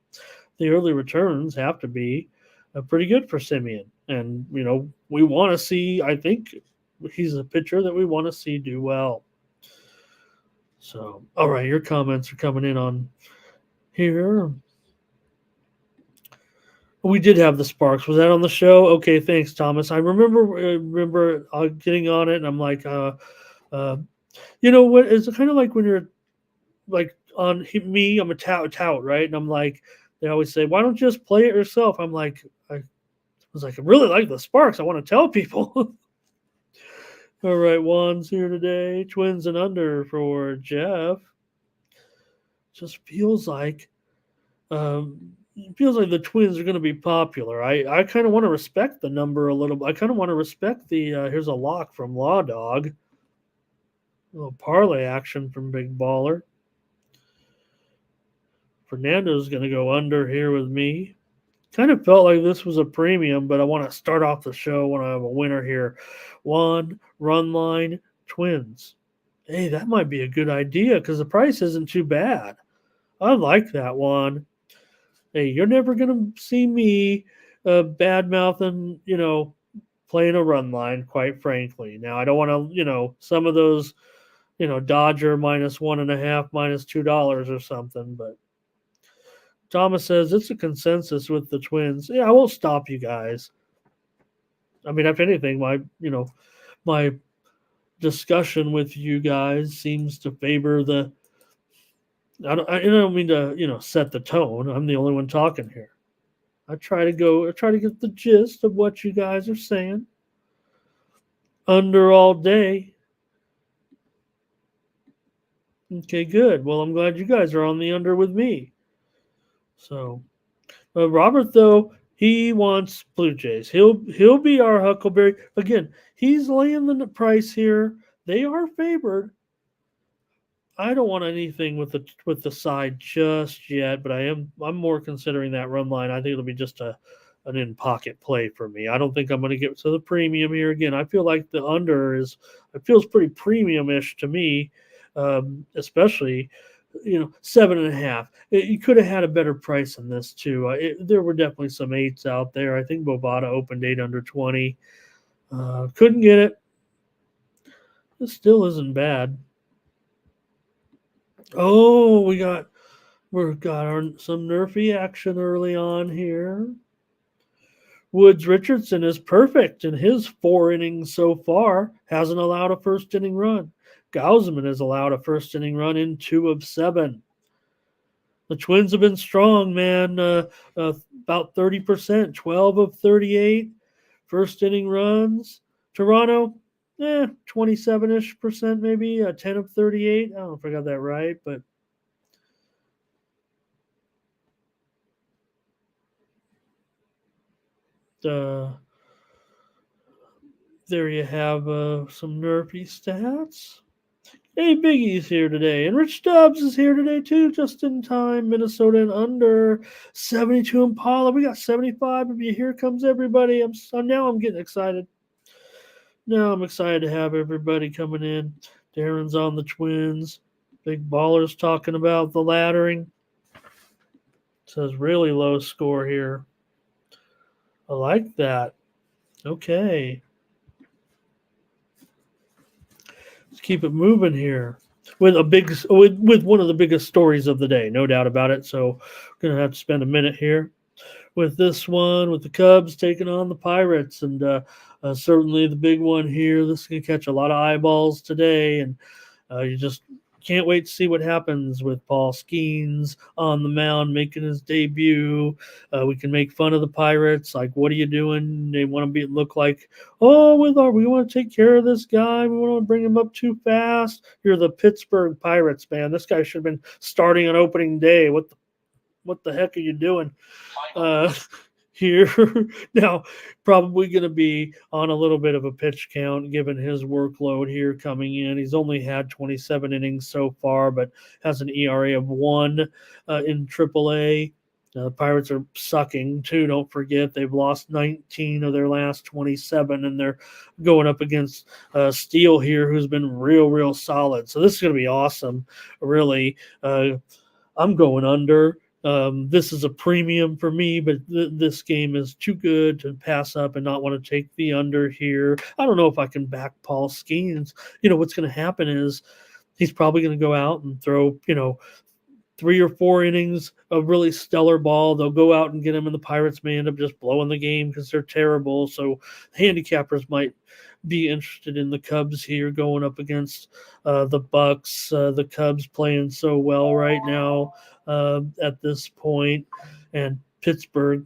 the early returns have to be pretty good for Simeon, and we want to see. I think he's a pitcher that we want to see do well. So, all right, your comments are coming in on here. We did have the Sparks. Was that on the show? Okay, thanks, Thomas. I remember getting on it, and I'm like, what? It's kind of like when you're like on me. I'm a tout, right? And I'm like, they always say, why don't you just play it yourself? I'm like, I really like the Sparks. I want to tell people. All right, Juan's here today. Twins and under for Jeff. Just feels like the Twins are going to be popular. I kind of want to respect the number a little bit. I kind of want to respect the here's a lock from Law Dog. A little parlay action from Big Baller. Fernando's going to go under here with me. Kind of felt like this was a premium, but I want to start off the show when I have a winner here. One run line, Twins. Hey, that might be a good idea because the price isn't too bad. I like that one. Hey, you're never going to see me bad-mouthing, playing a run line, quite frankly. Now, I don't want to, some of those, Dodger -1.5, -$2 or something, but Thomas says it's a consensus with the Twins. Yeah, I won't stop you guys. I mean, if anything, my discussion with you guys seems to favor the. I don't mean to set the tone. I'm the only one talking here. I try to get the gist of what you guys are saying. Under all day. Okay, good. Well, I'm glad you guys are on the under with me. So, Robert, though, he wants Blue Jays. He'll be our Huckleberry. Again, he's laying the price here. They are favored. I don't want anything with the side just yet, but I'm more considering that run line. I think it'll be just an in-pocket play for me. I don't think I'm going to get to the premium here again. I feel like the under feels pretty premium-ish to me, especially – 7.5. You could have had a better price than this too. There were definitely some 8s out there. I think Bovada opened 8 under 20. Couldn't get it. This still isn't bad. Oh, we got some nerfy action early on here. Woods Richardson is perfect in his 4 innings so far. Hasn't allowed a first inning run. Gausman has allowed a first inning run in 2 of 7. The Twins have been strong, man. About 30%, 12 of 38 first inning runs. Toronto, 27-ish percent maybe, 10 of 38. I don't know if I got that right, but there you have some nerfy stats. Hey, Biggie's here today, and Rich Stubbs is here today too, just in time. Minnesota and under 72 Impala. We got 75 of you. Here comes everybody. I'm getting excited. Now I'm excited to have everybody coming in. Darren's on the Twins. Big Baller's talking about the laddering. Says really low score here. I like that. Okay. Let's keep it moving here with one of the biggest stories of the day, no doubt about it. So we're gonna have to spend a minute here with this one, with the Cubs taking on the Pirates, and certainly the big one here. This is gonna catch a lot of eyeballs today, and you just can't wait to see what happens with Paul Skeens on the mound making his debut. We can make fun of the Pirates. Like, what are you doing? They want to look like, we want to take care of this guy. We want to bring him up too fast. You're the Pittsburgh Pirates, man. This guy should have been starting on opening day. What the heck are you doing? here. Now, probably going to be on a little bit of a pitch count given his workload here coming in. He's only had 27 innings so far, but has an ERA of 1 in AAA. The Pirates are sucking too. Don't forget they've lost 19 of their last 27, and they're going up against Steele here, who's been real solid. So this is going to be awesome. Really, I'm going under. This is a premium for me, but this game is too good to pass up and not want to take the under here. I don't know if I can back Paul Skeens. What's going to happen is he's probably going to go out and throw, 3 or 4 innings of really stellar ball. They'll go out and get him, and the Pirates may end up just blowing the game because they're terrible. So handicappers might be interested in the Cubs here going up against the Bucks. The Cubs playing so well right now at this point, and Pittsburgh,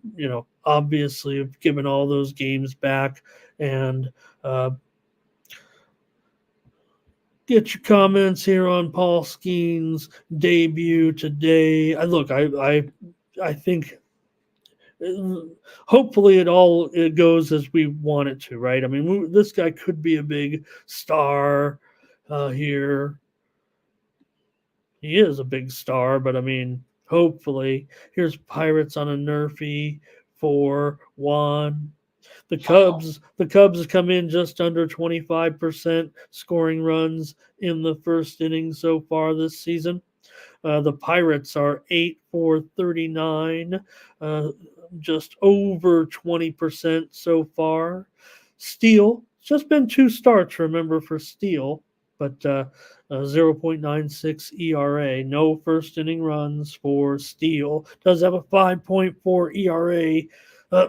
obviously have given all those games back. And get your comments here on Paul Skeens' debut today. I think hopefully it goes as we want it to, right? I mean, this guy could be a big star here. He is a big star, but I mean, hopefully. Here's Pirates on a nerfy 4-1. The Cubs come in just under 25% scoring runs in the first inning so far this season. The Pirates are 8-for-39, just over 20% so far. Steele, it's just been 2 starts, remember, for Steele, but 0.96 ERA. No first inning runs for Steele. Does have a 5.4 ERA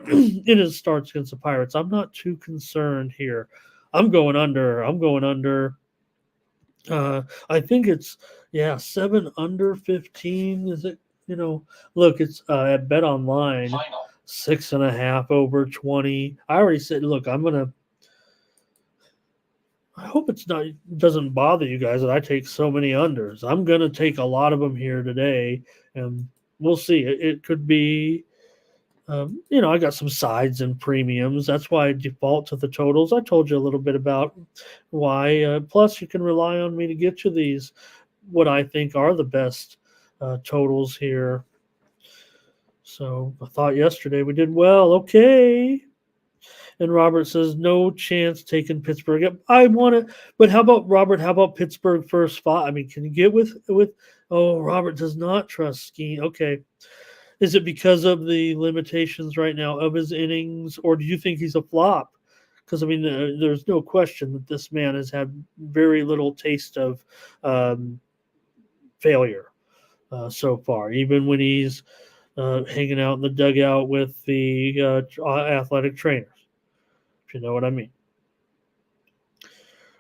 in his starts against the Pirates. I'm not too concerned here. I'm going under. I think it's 7 under 15. Is it? Look, it's at Bet Online, 6.5 over 20. I already said, look, I hope it doesn't bother you guys that I take so many unders. I'm gonna take a lot of them here today, and we'll see. It could be. I got some sides and premiums. That's why I default to the totals. I told you a little bit about why. Plus, you can rely on me to get you these, what I think are the best totals here. So I thought yesterday we did well. Okay. And Robert says, no chance taking Pittsburgh. I want to, but how about Robert? How about Pittsburgh first spot? I mean, can you get with? Oh, Robert does not trust Skeen. Okay. Is it because of the limitations right now of his innings, or do you think he's a flop? Because, I mean, there's no question that this man has had very little taste of failure so far, even when he's hanging out in the dugout with the athletic trainers, if you know what I mean.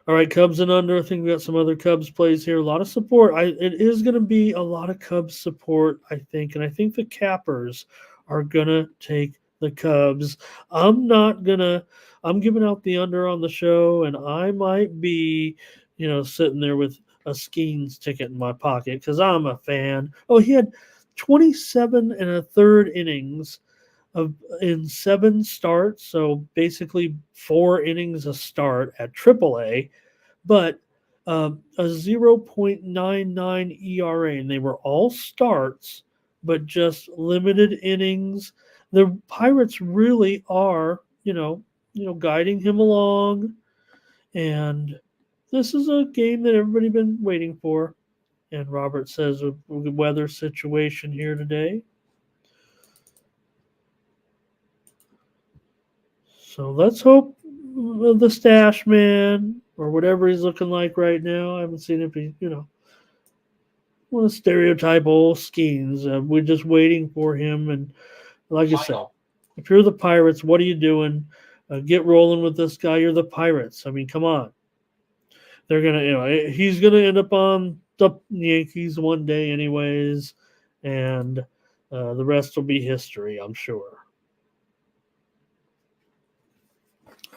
All right, Cubs and under. I think we got some other Cubs plays here. A lot of support. It is going to be a lot of Cubs support, I think. And I think the Cappers are going to take the Cubs. I'm giving out the under on the show, and I might be, sitting there with a Skeens ticket in my pocket because I'm a fan. Oh, he had 27 1/3 innings in 7 starts, so basically 4 innings a start at AAA, but a 0.99 ERA, and they were all starts, but just limited innings. The Pirates really are, guiding him along, and this is a game that everybody's been waiting for. And Robert says a weather situation here today. So let's hope the stash man or whatever he's looking like right now. I haven't seen if he, want to stereotype old Skeens. We're just waiting for him. And like I said, if you're the Pirates, what are you doing? Get rolling with this guy. You're the Pirates. I mean, come on. They're going to, he's going to end up on the Yankees one day anyways. And the rest will be history, I'm sure.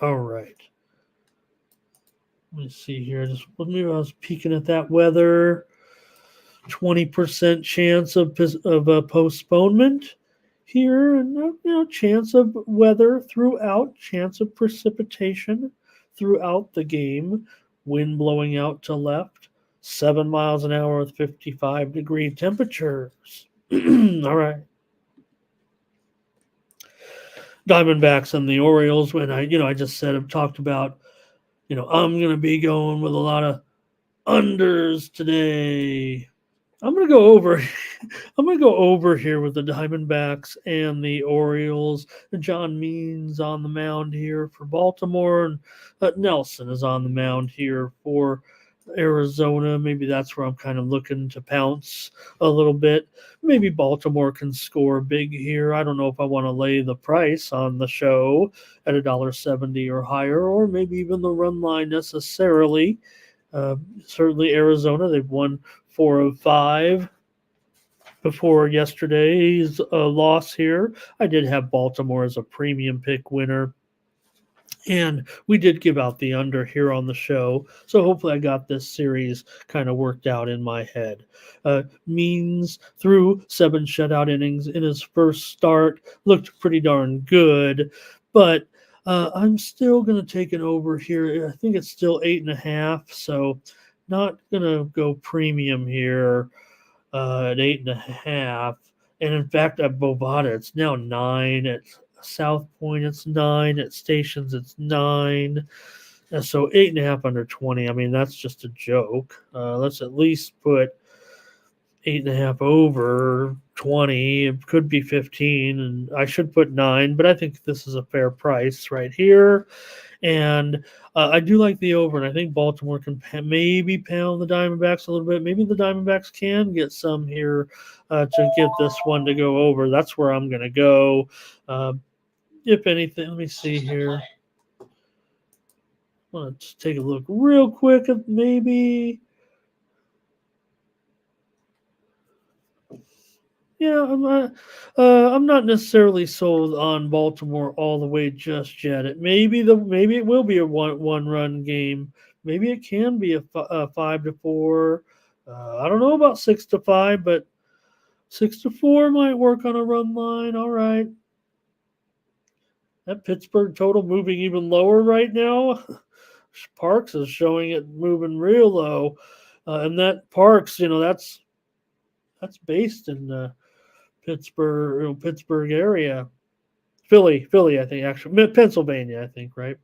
All right. Let me see here. Maybe I was peeking at that weather. 20% chance of a postponement. here, and chance of weather throughout, chance of precipitation throughout the game, wind blowing out to left, 7 miles an hour with 55-degree temperatures. All right. Diamondbacks and the Orioles. When I just talked about, I'm going to be going with a lot of unders today. I'm going to go over. I'm going to go over here with the Diamondbacks and the Orioles. John Means on the mound here for Baltimore, and Nelson is on the mound here for Arizona. Maybe that's where I'm kind of looking to pounce a little bit. Maybe Baltimore can score big here. I don't know if I want to lay the price on the show at $1.70 or higher, or maybe even the run line necessarily. Certainly Arizona, they've won 4 of 5 before yesterday's loss here. I did have Baltimore as a premium pick winner, and we did give out the under here on the show. So hopefully I got this series kind of worked out in my head. Means through 7 shutout innings in his first start, looked pretty darn good, but I'm still going to take it over here. I think it's still 8.5, so not going to go premium here at 8.5. And in fact, at Bovada, it's now 9. At South Point, it's 9. At Stations, it's 9. So 8.5 under 20. I mean, that's just a joke. Let's at least put 8.5 over 20. It could be 15, and I should put 9, but I think this is a fair price right here. And I do like the over, and I think Baltimore can maybe pound the Diamondbacks a little bit. Maybe the Diamondbacks can get some here to get this one to go over. That's where I'm going to go. If anything, let me see here. Let's take a look real quick at maybe. Yeah, I'm not necessarily sold on Baltimore all the way just yet. Maybe it will be a one run game. Maybe it can be a 5-4. I don't know about 6-5, but 6-4 might work on a run line. All right. That Pittsburgh total moving even lower right now. Parks is showing it moving real low, and that Parks, that's based in Pittsburgh area, Philly, I think, actually Pennsylvania, I think, right?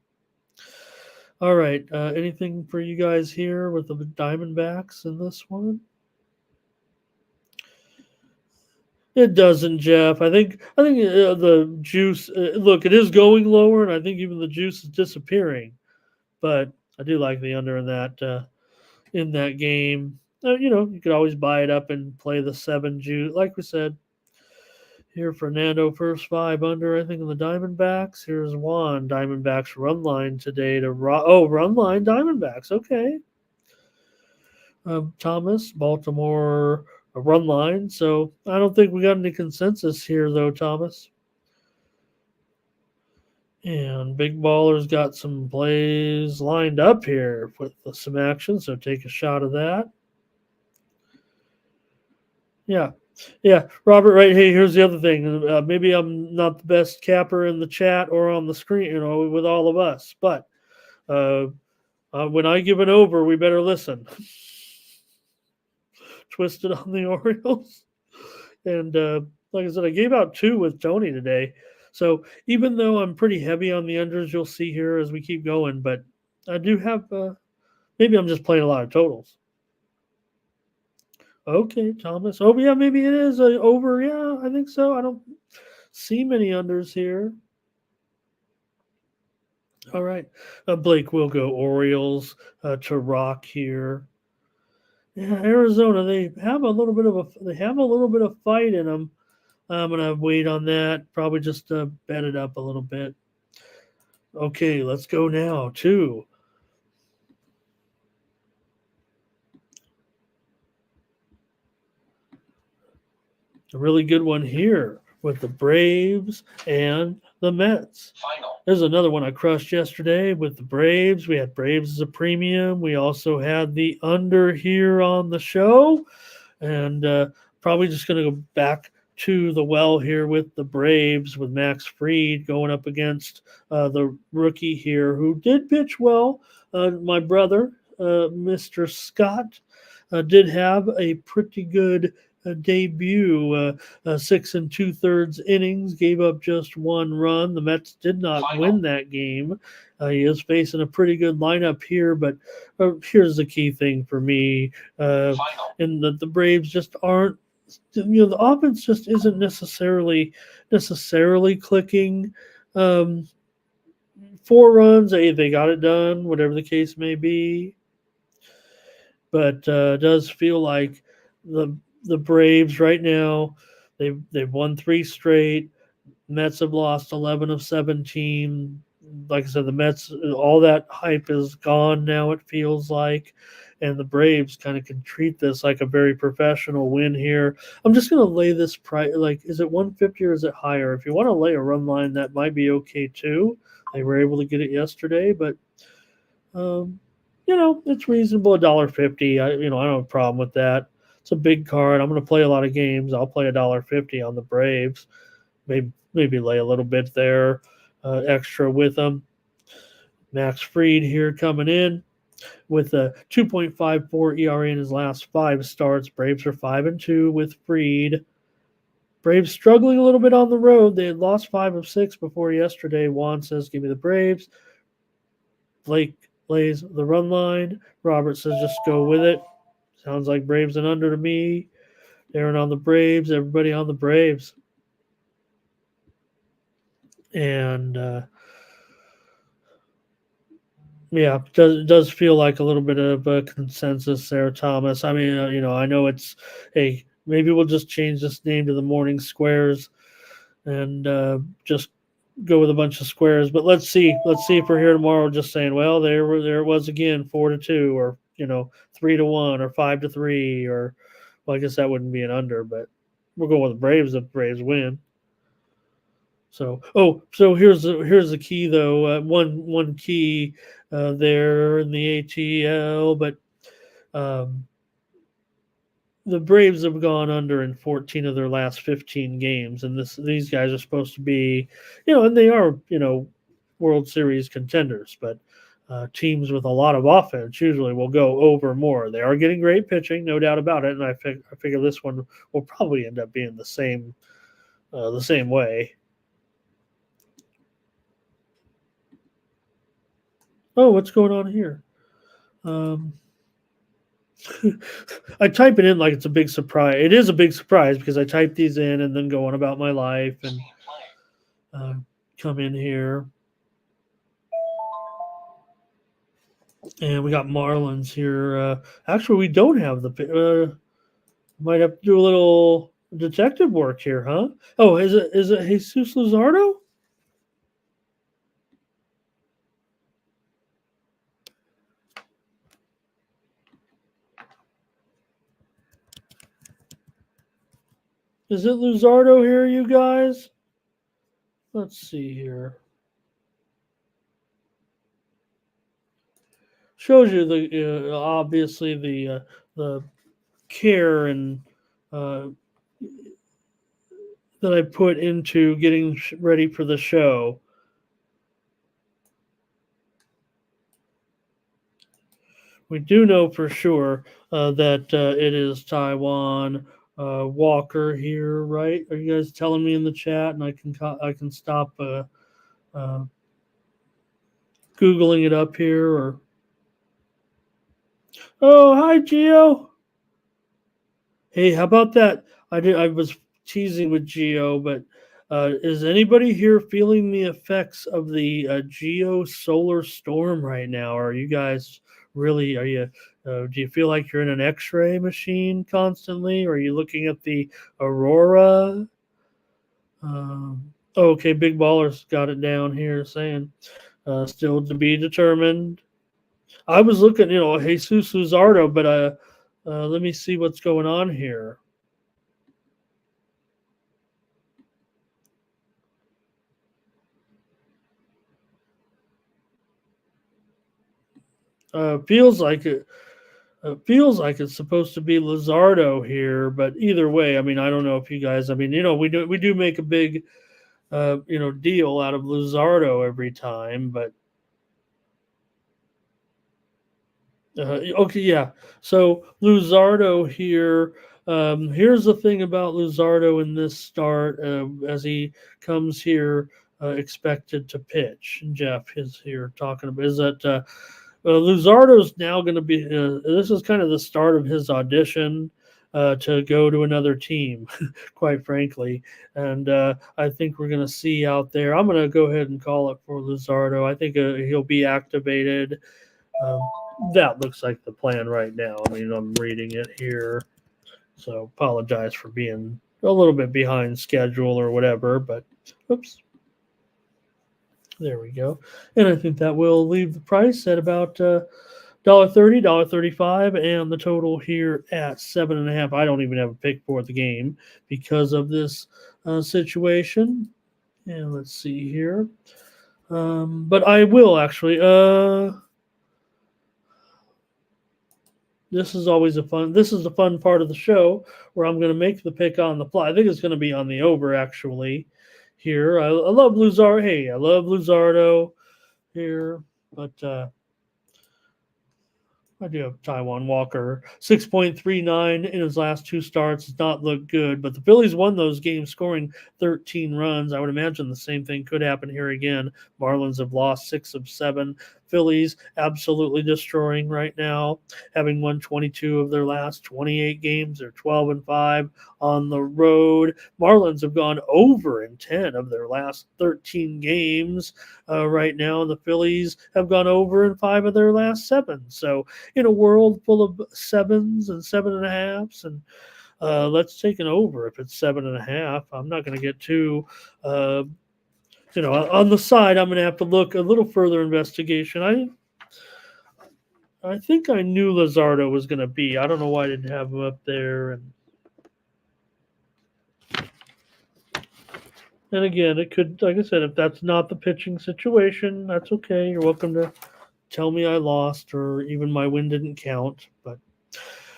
All right, anything for you guys here with the Diamondbacks in this one? It doesn't, Jeff. I think the juice. Look, it is going lower, and I think even the juice is disappearing. But I do like the under in that game. You could always buy it up and play the 7 juice, like we said. Here, Fernando, first 5 under, I think, in the Diamondbacks. Here's Juan, Diamondbacks run line today to run line Diamondbacks. Okay. Thomas, Baltimore, a run line. So I don't think we got any consensus here, though, Thomas. And Big Baller's got some plays lined up here with some action, so take a shot of that. Yeah, Robert, right? Hey, here's the other thing. Maybe I'm not the best capper in the chat or on the screen, with all of us. But when I give it over, we better listen. Twisted on the Orioles. And like I said, I gave out 2 with Tony today. So even though I'm pretty heavy on the unders, you'll see here as we keep going. But I do have maybe I'm just playing a lot of totals. Okay, Thomas. Oh, yeah, maybe it is over. Yeah, I think so. I don't see many unders here. All right. Blake will go Orioles to rock here. Yeah, Arizona, they have a little bit of fight in them. I'm going to wait on that. Probably just bet it up a little bit. Okay, let's go now to a really good one here with the Braves and the Mets. There's another one I crushed yesterday with the Braves. We had Braves as a premium. We also had the under here on the show. And probably just going to go back to the well here with the Braves, with Max Fried going up against the rookie here who did pitch well. My brother, Mr. Scott, did have a pretty good debut. 6 2/3 innings, gave up just 1 run. The Mets did not win that game. He is facing a pretty good lineup here, but here's the key thing for me. And the Braves just aren't, the offense just isn't necessarily clicking. 4 runs, they got it done, whatever the case may be. But it does feel like the Braves right now, they've won 3 straight. Mets have lost 11 of 17. Like I said, the Mets, all that hype is gone now, it feels like. And the Braves kind of can treat this like a very professional win here. I'm just going to lay this price. Like, is it 150 or is it higher? If you want to lay a run line, that might be okay too. They were able to get it yesterday, but it's reasonable. $1.50. I don't have a problem with that. It's a big card. I'm going to play a lot of games. I'll play $1.50 on the Braves. Maybe lay a little bit there, extra with them. Max Fried here coming in with a 2.54 ERA in his last 5 starts. Braves are 5-2 with Fried. Braves struggling a little bit on the road. They had lost 5 of 6 before yesterday. Juan says, give me the Braves. Blake lays the run line. Robert says, just go with it. Sounds like Braves and under to me. Aaron on the Braves. Everybody on the Braves. And it does feel like a little bit of a consensus there, Thomas. I mean, I know it's maybe we'll just change this name to the Morning Squares and just go with a bunch of squares. But let's see if we're here tomorrow just saying, well, there it was again, 4-2, or 3-1, or 5-3, or, well, I guess that wouldn't be an under, but we're going with the Braves if the Braves win. So here's the key though. One key there in the ATL, but the Braves have gone under in 14 of their last 15 games, and these guys are supposed to be, and they are, World Series contenders, but teams with a lot of offense usually will go over more. They are getting great pitching, no doubt about it, and I figure this one will probably end up being the same way. Oh, what's going on here? I type it in like it's a big surprise. It is a big surprise because I type these in and then go on about my life and come in here. And we got Marlins here. Actually, we don't have the might have to do a little detective work here, huh? Oh, is it Jesus Luzardo? Is it Luzardo here, you guys? Let's see here. Shows you the obviously the care and that I put into getting ready for the show. We do know for sure that it is Taiwan Walker here, right? Are you guys telling me in the chat, and I can stop googling it up here? Or oh, hi Gio. Hey, how about that? I was teasing with Gio, but is anybody here feeling the effects of the Geo solar storm right now? Are you guys really? Do you feel like you're in an X-ray machine constantly? Or are you looking at the aurora? Okay, Big Baller's got it down here saying still to be determined. I was looking, Jesus Luzardo, but let me see what's going on here. Feels like it. It feels like it's supposed to be Luzardo here, but either way, I mean, I don't know if you guys, I mean, we do make a big, deal out of Luzardo every time, but okay, yeah. So Luzardo here. Here's the thing about Luzardo in this start, as he comes here expected to pitch. Jeff is here talking about is that Luzardo's now going to be. This is kind of the start of his audition to go to another team, quite frankly. And I think we're going to see out there. I'm going to go ahead and call it for Luzardo. I think he'll be activated. That looks like the plan right now. I mean, I'm reading it here, so apologize for being a little bit behind schedule or whatever, but oops. There we go. And I think that will leave the price at about $1.30, $1.35, and the total here at 7.5. I don't even have a pick for the game because of this situation. And let's see here. But I will actually. This is always this is the fun part of the show where I'm going to make the pick on the fly. I think it's going to be on the over, actually, here. I love Luzardo. Hey, I love Luzardo here, but I do have Taijuan Walker. 6.39 in his last two starts does not look good, but the Phillies won those games scoring 13 runs. I would imagine the same thing could happen here again. Marlins have lost 6 of 7. Phillies absolutely destroying right now, having won 22 of their last 28 games. They're 12-5 on the road. Marlins have gone over in 10 of their last 13 games right now. The Phillies have gone over in 5 of their last 7. So in a world full of 7s and 7.5s, and let's take an over if it's 7.5. I'm not going to get too on the side. I'm going to have to look a little further investigation. I think I knew Luzardo was going to be. I don't know why I didn't have him up there. And again, it could, like I said, if that's not the pitching situation, that's okay. You're welcome to tell me I lost or even my win didn't count. But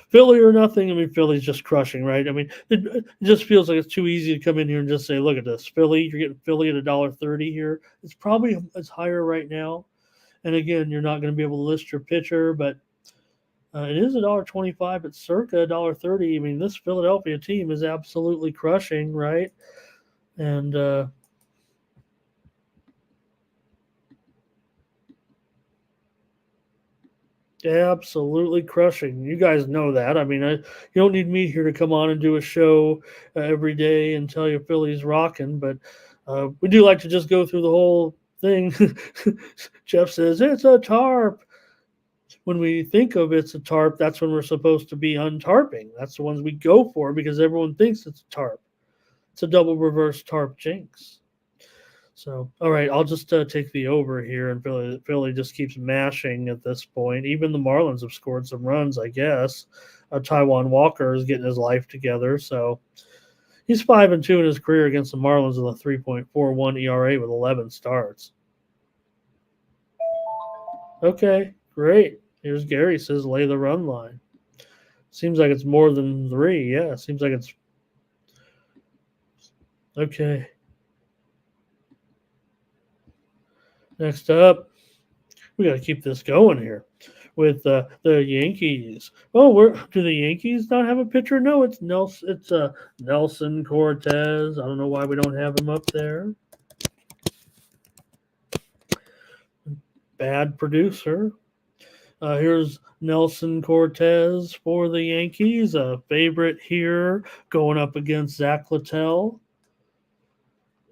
Philly or nothing, I mean, Philly's just crushing, right? I mean, it just feels like it's too easy to come in here and just say, look at this. Philly, you're getting Philly at $1.30 here. It's higher right now. And again, you're not going to be able to list your pitcher, but it is $1.25. It's circa $1.30. I mean, this Philadelphia team is absolutely crushing, right? And absolutely crushing. You guys know that. I mean, you don't need me here to come on and do a show every day and tell you Philly's rocking, but we do like to just go through the whole thing. Jeff says, it's a tarp. When we think of it's a tarp, that's when we're supposed to be untarping. That's the ones we go for because everyone thinks it's a tarp. It's a double reverse tarp jinx. So, all right, I'll just take the over here, and Philly just keeps mashing at this point. Even the Marlins have scored some runs, I guess. Taijuan Walker is getting his life together, so he's 5-2 in his career against the Marlins with a 3.41 ERA with 11 starts. Okay, great. Here's Gary says lay the run line. Seems like it's more than 3. Yeah, seems like it's okay. Next up, we got to keep this going here with the Yankees. Oh, do the Yankees not have a pitcher? No, it's Nelson. It's Nelson Cortez. I don't know why we don't have him up there. Bad producer. Here's Nelson Cortez for the Yankees, a favorite here, going up against Zach Littell.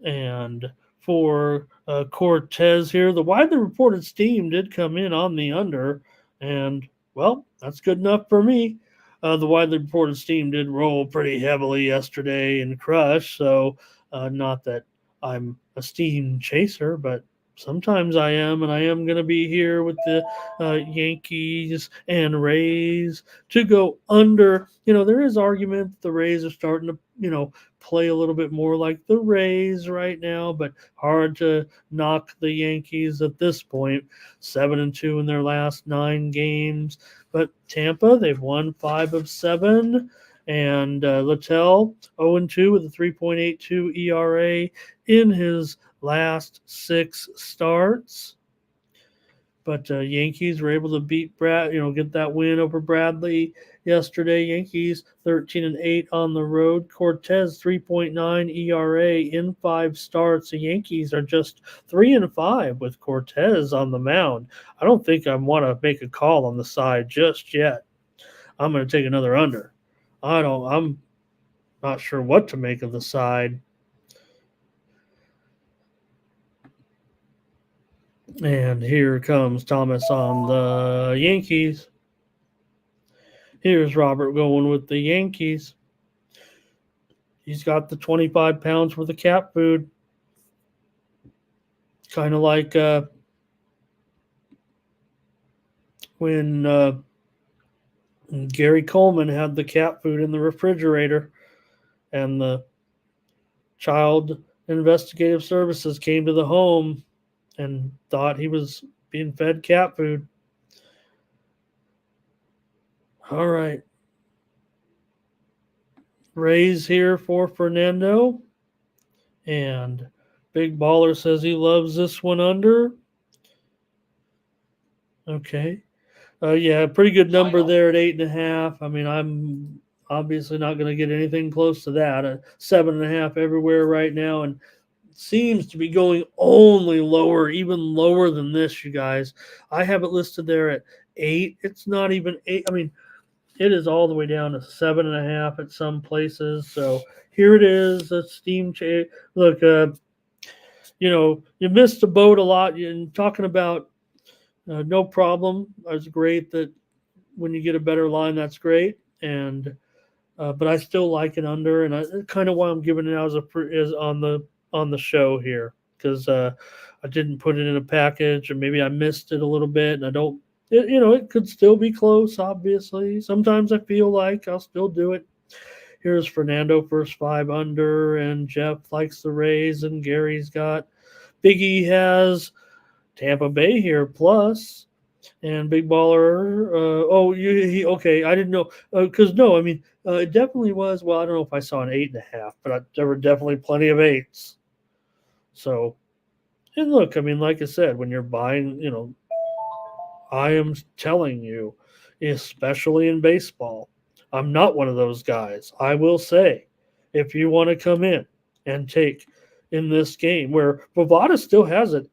And for Cortez here, the widely reported steam did come in on the under, and, well, that's good enough for me. The widely reported steam did roll pretty heavily yesterday and crush, so not that I'm a steam chaser, but Sometimes I am, and I am going to be here with the Yankees and Rays to go under. There is argument that the Rays are starting to, play a little bit more like the Rays right now, but hard to knock the Yankees at this point. 7-2 in their last 9 games. But Tampa, they've won 5 of 7. And Littell, 0-2 with a 3.82 ERA in his last 6 starts. But Yankees were able to beat get that win over Bradley yesterday. Yankees 13-8 on the road. Cortez 3.9 ERA in 5 starts. The Yankees are just 3-5 with Cortez on the mound. I don't think I want to make a call on the side just yet. I'm going to take another under. I'm not sure what to make of the side. And here comes Thomas on the Yankees. Here's Robert going with the Yankees. He's got the 25 pounds worth of cat food. Kind of like when Gary Coleman had the cat food in the refrigerator and the Child Investigative Services came to the home and thought he was being fed cat food. All right. Rays here for Fernando. And Big Baller says he loves this one under. Okay. Yeah, pretty good number there at 8.5. I mean, I'm obviously not going to get anything close to that. 7.5 everywhere right now, and seems to be going only lower, even lower than this, you guys. I have it listed there at 8. It's not even 8. I mean, it is all the way down to 7.5 at some places. So here it is, a steam change. Look, you missed the boat a lot. You're talking about no problem. It's great that when you get a better line, that's great. And but I still like it under, and kind of why I'm giving it out is on the show here, because I didn't put it in a package, or maybe I missed it a little bit, and I don't. It could still be close. Obviously, sometimes I feel like I'll still do it. Here's Fernando, first 5 under, and Jeff likes the Rays, and Gary's got Biggie has Tampa Bay here plus, and Big Baller. Okay. I didn't know because no, I mean it definitely was. Well, I don't know if I saw an 8.5, but there were definitely plenty of 8s. So, and look, I mean, like I said, when you're buying, I am telling you, especially in baseball, I'm not one of those guys. I will say, if you want to come in and take in this game where Bovada still has it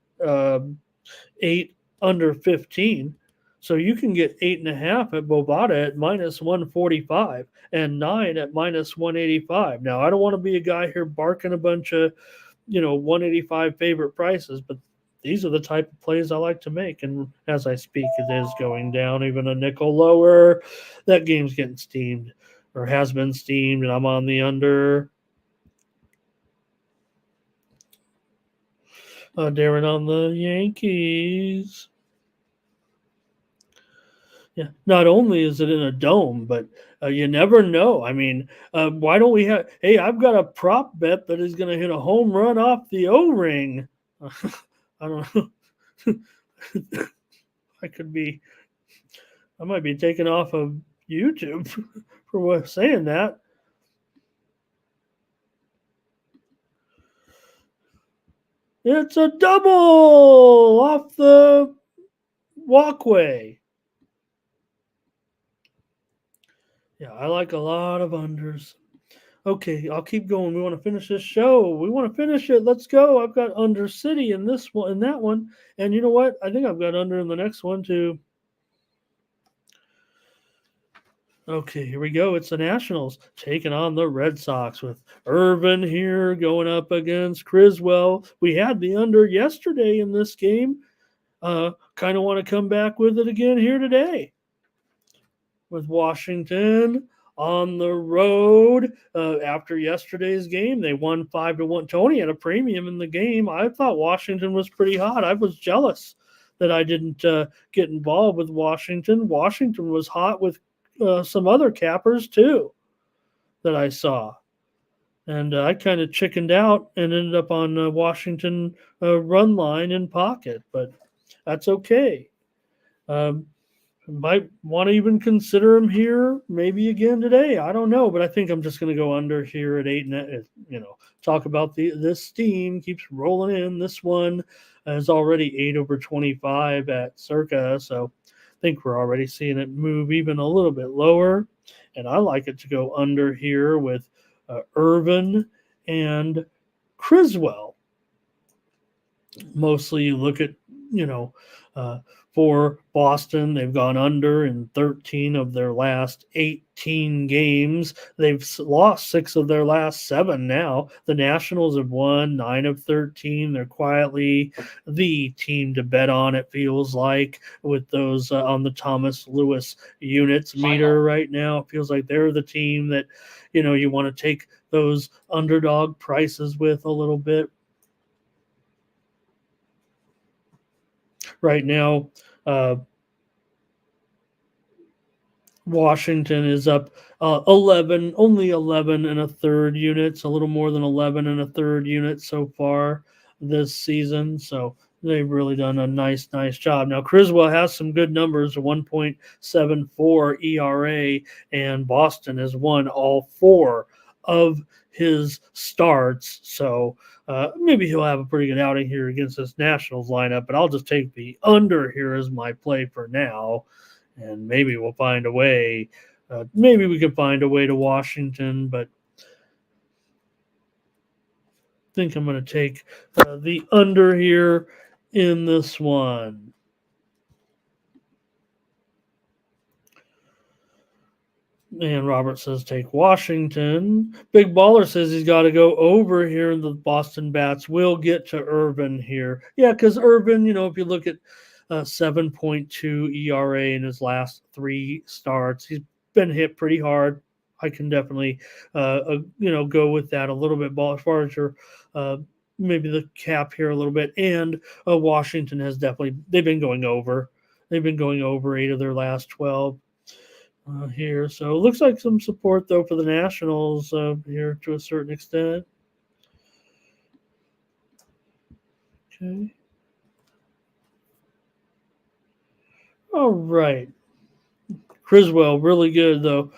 8 under 15, so you can get 8.5 at Bovada at minus 145 and 9 at minus 185. Now, I don't want to be a guy here barking a bunch of 185 favorite prices, but these are the type of plays I like to make. And as I speak, it is going down even a nickel lower. That game's getting steamed, or has been steamed, and I'm on the under. Darren on the Yankees. Yeah, not only is it in a dome, but you never know. I mean, why don't we have? Hey, I've got a prop bet that is going to hit a home run off the O-ring. I don't know. I might be taken off of YouTube for saying that. It's a double off the walkway. Yeah, I like a lot of unders. Okay, I'll keep going. We want to finish this show. We want to finish it. Let's go. I've got under City in this one, in that one. And you know what? I think I've got under in the next one too. Okay, here we go. It's the Nationals taking on the Red Sox with Irvin here going up against Criswell. We had the under yesterday in this game. Kind of want to come back with it again here today. With Washington on the road. After yesterday's game, they won 5-1. Tony had a premium in the game. I thought Washington was pretty hot. I was jealous that I didn't get involved with Washington. Washington was hot with some other cappers too that I saw. And I kind of chickened out and ended up on Washington run line in pocket, but that's okay. Might want to even consider him here maybe again today. I don't know, but I think I'm just going to go under here at 8. Talk about this team keeps rolling in. This one is already 8/25 at circa, so I think we're already seeing it move even a little bit lower. And I like it to go under here with Irvin and Criswell. Mostly you look at, for Boston, they've gone under in 13 of their last 18 games. They've lost 6 of their last 7 now. The Nationals have won 9 of 13. They're quietly the team to bet on, it feels like, with those on the Thomas Lewis units meter right now. It feels like they're the team that, you want to take those underdog prices with a little bit. Right now, Washington is up 11, only 11 and a third units, a little more than 11 and a third units so far this season. So they've really done a nice job. Now, Criswell has some good numbers, a 1.74 ERA, and Boston has won all 4 of his starts. So maybe he'll have a pretty good outing here against this Nationals lineup, but I'll just take the under here as my play for now. And maybe we'll find a way. Maybe we could find a way to Washington, but I think I'm going to take the under here in this one. And Robert says take Washington. Big Baller says he's got to go over here, and the Boston Bats will get to Irvin here. Yeah, because Irvin, if you look at 7.2 ERA in his last 3 starts, he's been hit pretty hard. I can definitely, go with that a little bit. As far as your maybe the cap here a little bit, and Washington has definitely they've been going over 8 of their last 12. Here. So it looks like some support, though, for the Nationals here to a certain extent. Okay. All right. Criswell, really good, though.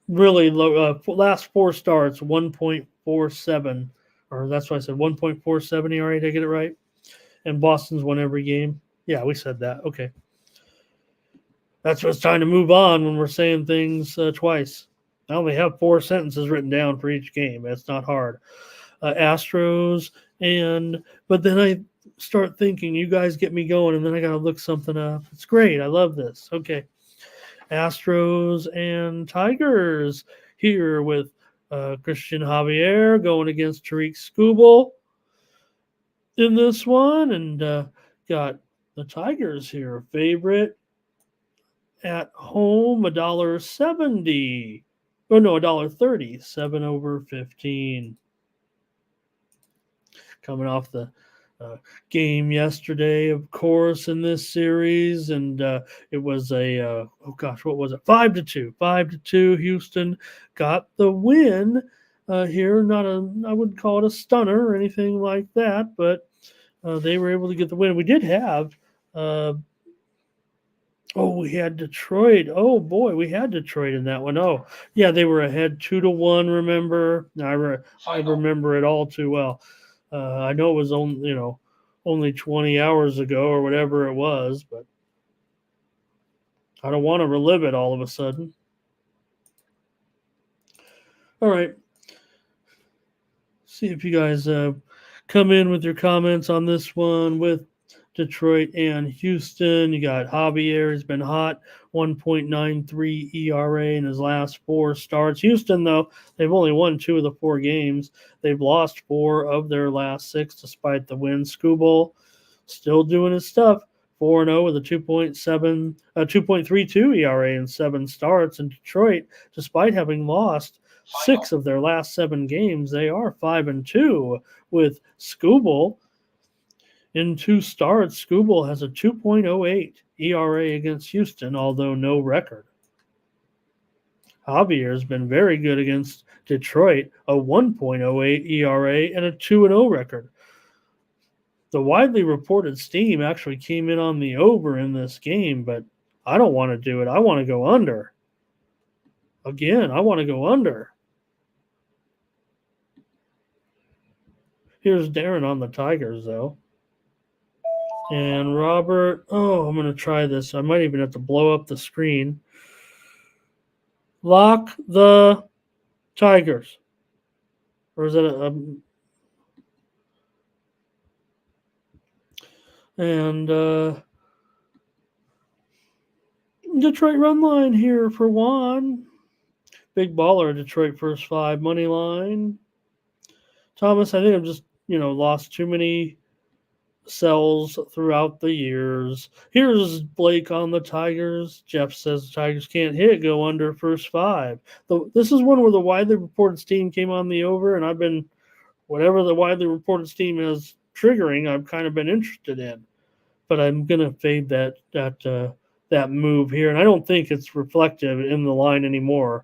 Really low. Last 4 starts, 1.47. Or that's why I said 1.47 ERA. Did I get it right? And Boston's won every game. Yeah, we said that. Okay. That's what's time to move on when we're saying things twice. I only have 4 sentences written down for each game. It's not hard. Astros, but then I start thinking, you guys get me going, and then I got to look something up. It's great. I love this. Okay. Astros and Tigers here with Christian Javier going against Tariq Skubal in this one. And got the Tigers here, favorite at home, $1.70. Oh no, $1.30. 7/15. Coming off the game yesterday, of course, in this series, and it was a what was it? 5-2. 5-2. Houston got the win here. I wouldn't call it a stunner or anything like that, but they were able to get the win. We did have. We had Detroit. Oh, boy, we had Detroit in that one. Oh, yeah, they were ahead 2-1, remember? I remember it all too well. I know it was only 20 hours ago or whatever it was, but I don't want to relive it all of a sudden. All right. See if you guys come in with your comments on this one with Detroit and Houston. You got Javier, has been hot, 1.93 ERA in his last 4 starts. Houston, though, they've only won 2 of the 4 games. They've lost 4 of their last 6 despite the win. Skubal still doing his stuff. 4-0 with a 2.32 ERA in 7 starts. And Detroit, despite having lost 6 of their last 7 games, they are 5-2 with Skubal. In 2 starts, Skubal has a 2.08 ERA against Houston, although no record. Javier has been very good against Detroit, a 1.08 ERA and a 2-0 record. The widely reported steam actually came in on the over in this game, but I don't want to do it. I want to go under. Again, I want to go under. Here's Darren on the Tigers, though. And Robert, I'm going to try this. I might even have to blow up the screen. Lock the Tigers. Or is it and Detroit run line here for Juan. Big baller, Detroit first 5 money line. Thomas, I think I've just, lost too many sells throughout the years. Here's Blake on the Tigers. Jeff says the Tigers can't hit, go under first 5. This is one where the widely reported steam came on the over, and I've been, whatever the widely reported steam is triggering, I've kind of been interested in. But I'm going to fade that move here, and I don't think it's reflective in the line anymore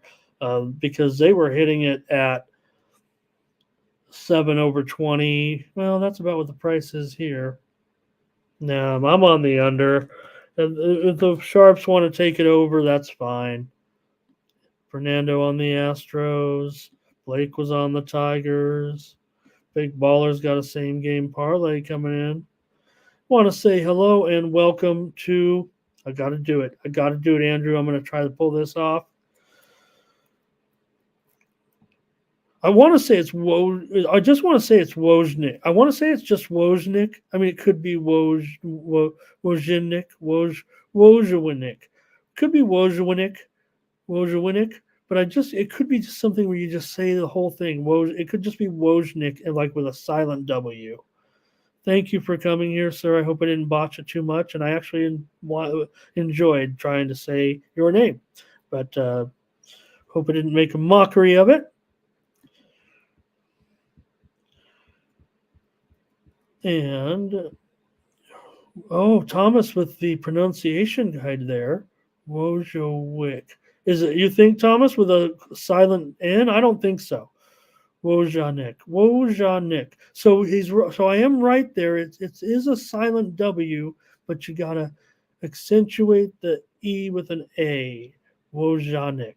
because they were hitting it at 7/20. Well, that's about what the price is here. No, I'm on the under. If the Sharps want to take it over, that's fine. Fernando on the Astros. Blake was on the Tigers. Big Baller's got a same game parlay coming in. Want to say hello and welcome to, I got to do it, Andrew. I'm going to try to pull this off. I want to say it's I just want to say it's Wojnik. I want to say it's just Wojnik. I mean, it could be Wojnik. Could be Wojnik. But it could be just something where you just say the whole thing. It could just be Wojnik and like with a silent W. Thank you for coming here, sir. I hope I didn't botch it too much, and I actually enjoyed trying to say your name. But hope I didn't make a mockery of it. And, Thomas with the pronunciation guide there. Wojowik. Is it, you think, Thomas, with a silent N? I don't think so. Wojnik. So I am right there. It is a silent W, but you got to accentuate the E with an A. Wojnik.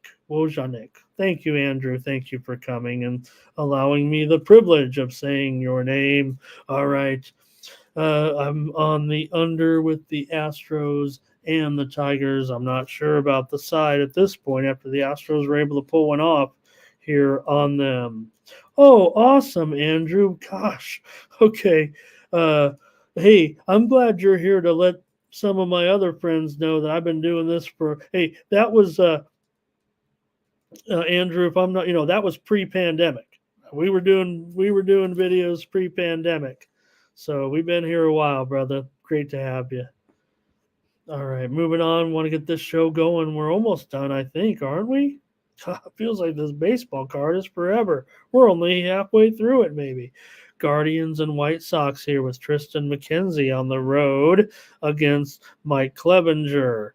Thank you, Andrew. Thank you for coming and allowing me the privilege of saying your name. All right. I'm on the under with the Astros and the Tigers. I'm not sure about the side at this point after the Astros were able to pull one off here on them. Oh, awesome, Andrew. Gosh. Okay. Hey, I'm glad you're here to let some of my other friends know that I've been doing this for, hey, that was Andrew, if I'm not, that was pre-pandemic. We were doing videos pre-pandemic. So we've been here a while, brother. Great to have you. All right, moving on. Want to get this show going. We're almost done, I think, aren't we? God, it feels like this baseball card is forever. We're only halfway through it, maybe. Guardians and White Sox here with Tristan McKenzie on the road against Mike Clevenger.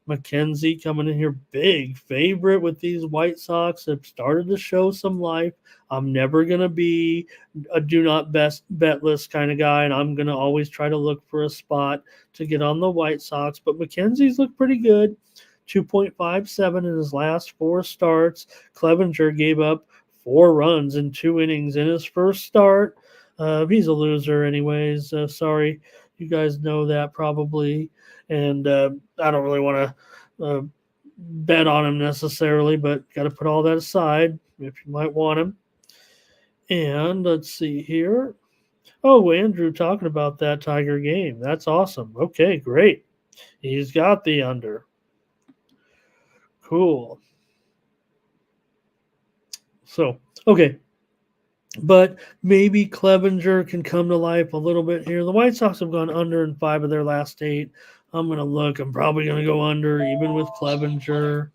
McKenzie coming in here big favorite with these White Sox. Have started to show some life. I'm never going to be a do not bet list kind of guy, and I'm going to always try to look for a spot to get on the White Sox. But McKenzie's looked pretty good. 2.57 in his last 4 starts. Clevenger gave up 4 runs in 2 innings in his first start. He's a loser anyways. Sorry, you guys know that probably. And I don't really want to bet on him necessarily, but got to put all that aside if you might want him. And let's see here. Oh, Andrew talking about that Tiger game. That's awesome. Okay, great. He's got the under. Cool. So, okay. but maybe Clevenger can come to life a little bit here. The White Sox have gone under in 5 of their last 8. I'm going to look. I'm probably going to go under even with Clevenger.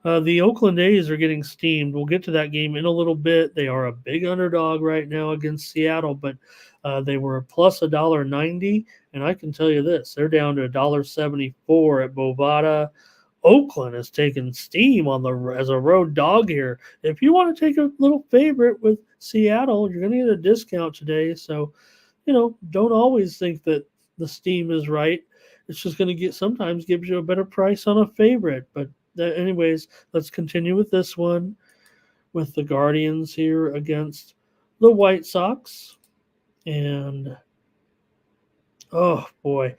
The Oakland A's are getting steamed. We'll get to that game in a little bit. They are a big underdog right now against Seattle, but they were plus $1.90. And I can tell you this, they're down to $1.74 at Bovada. Oakland is taking steam as a road dog here. If you want to take a little favorite with Seattle, you're going to get a discount today. So, don't always think that the steam is right. It's just going to sometimes gives you a better price on a favorite. But anyways, let's continue with this one with the Guardians here against the White Sox. And, oh boy,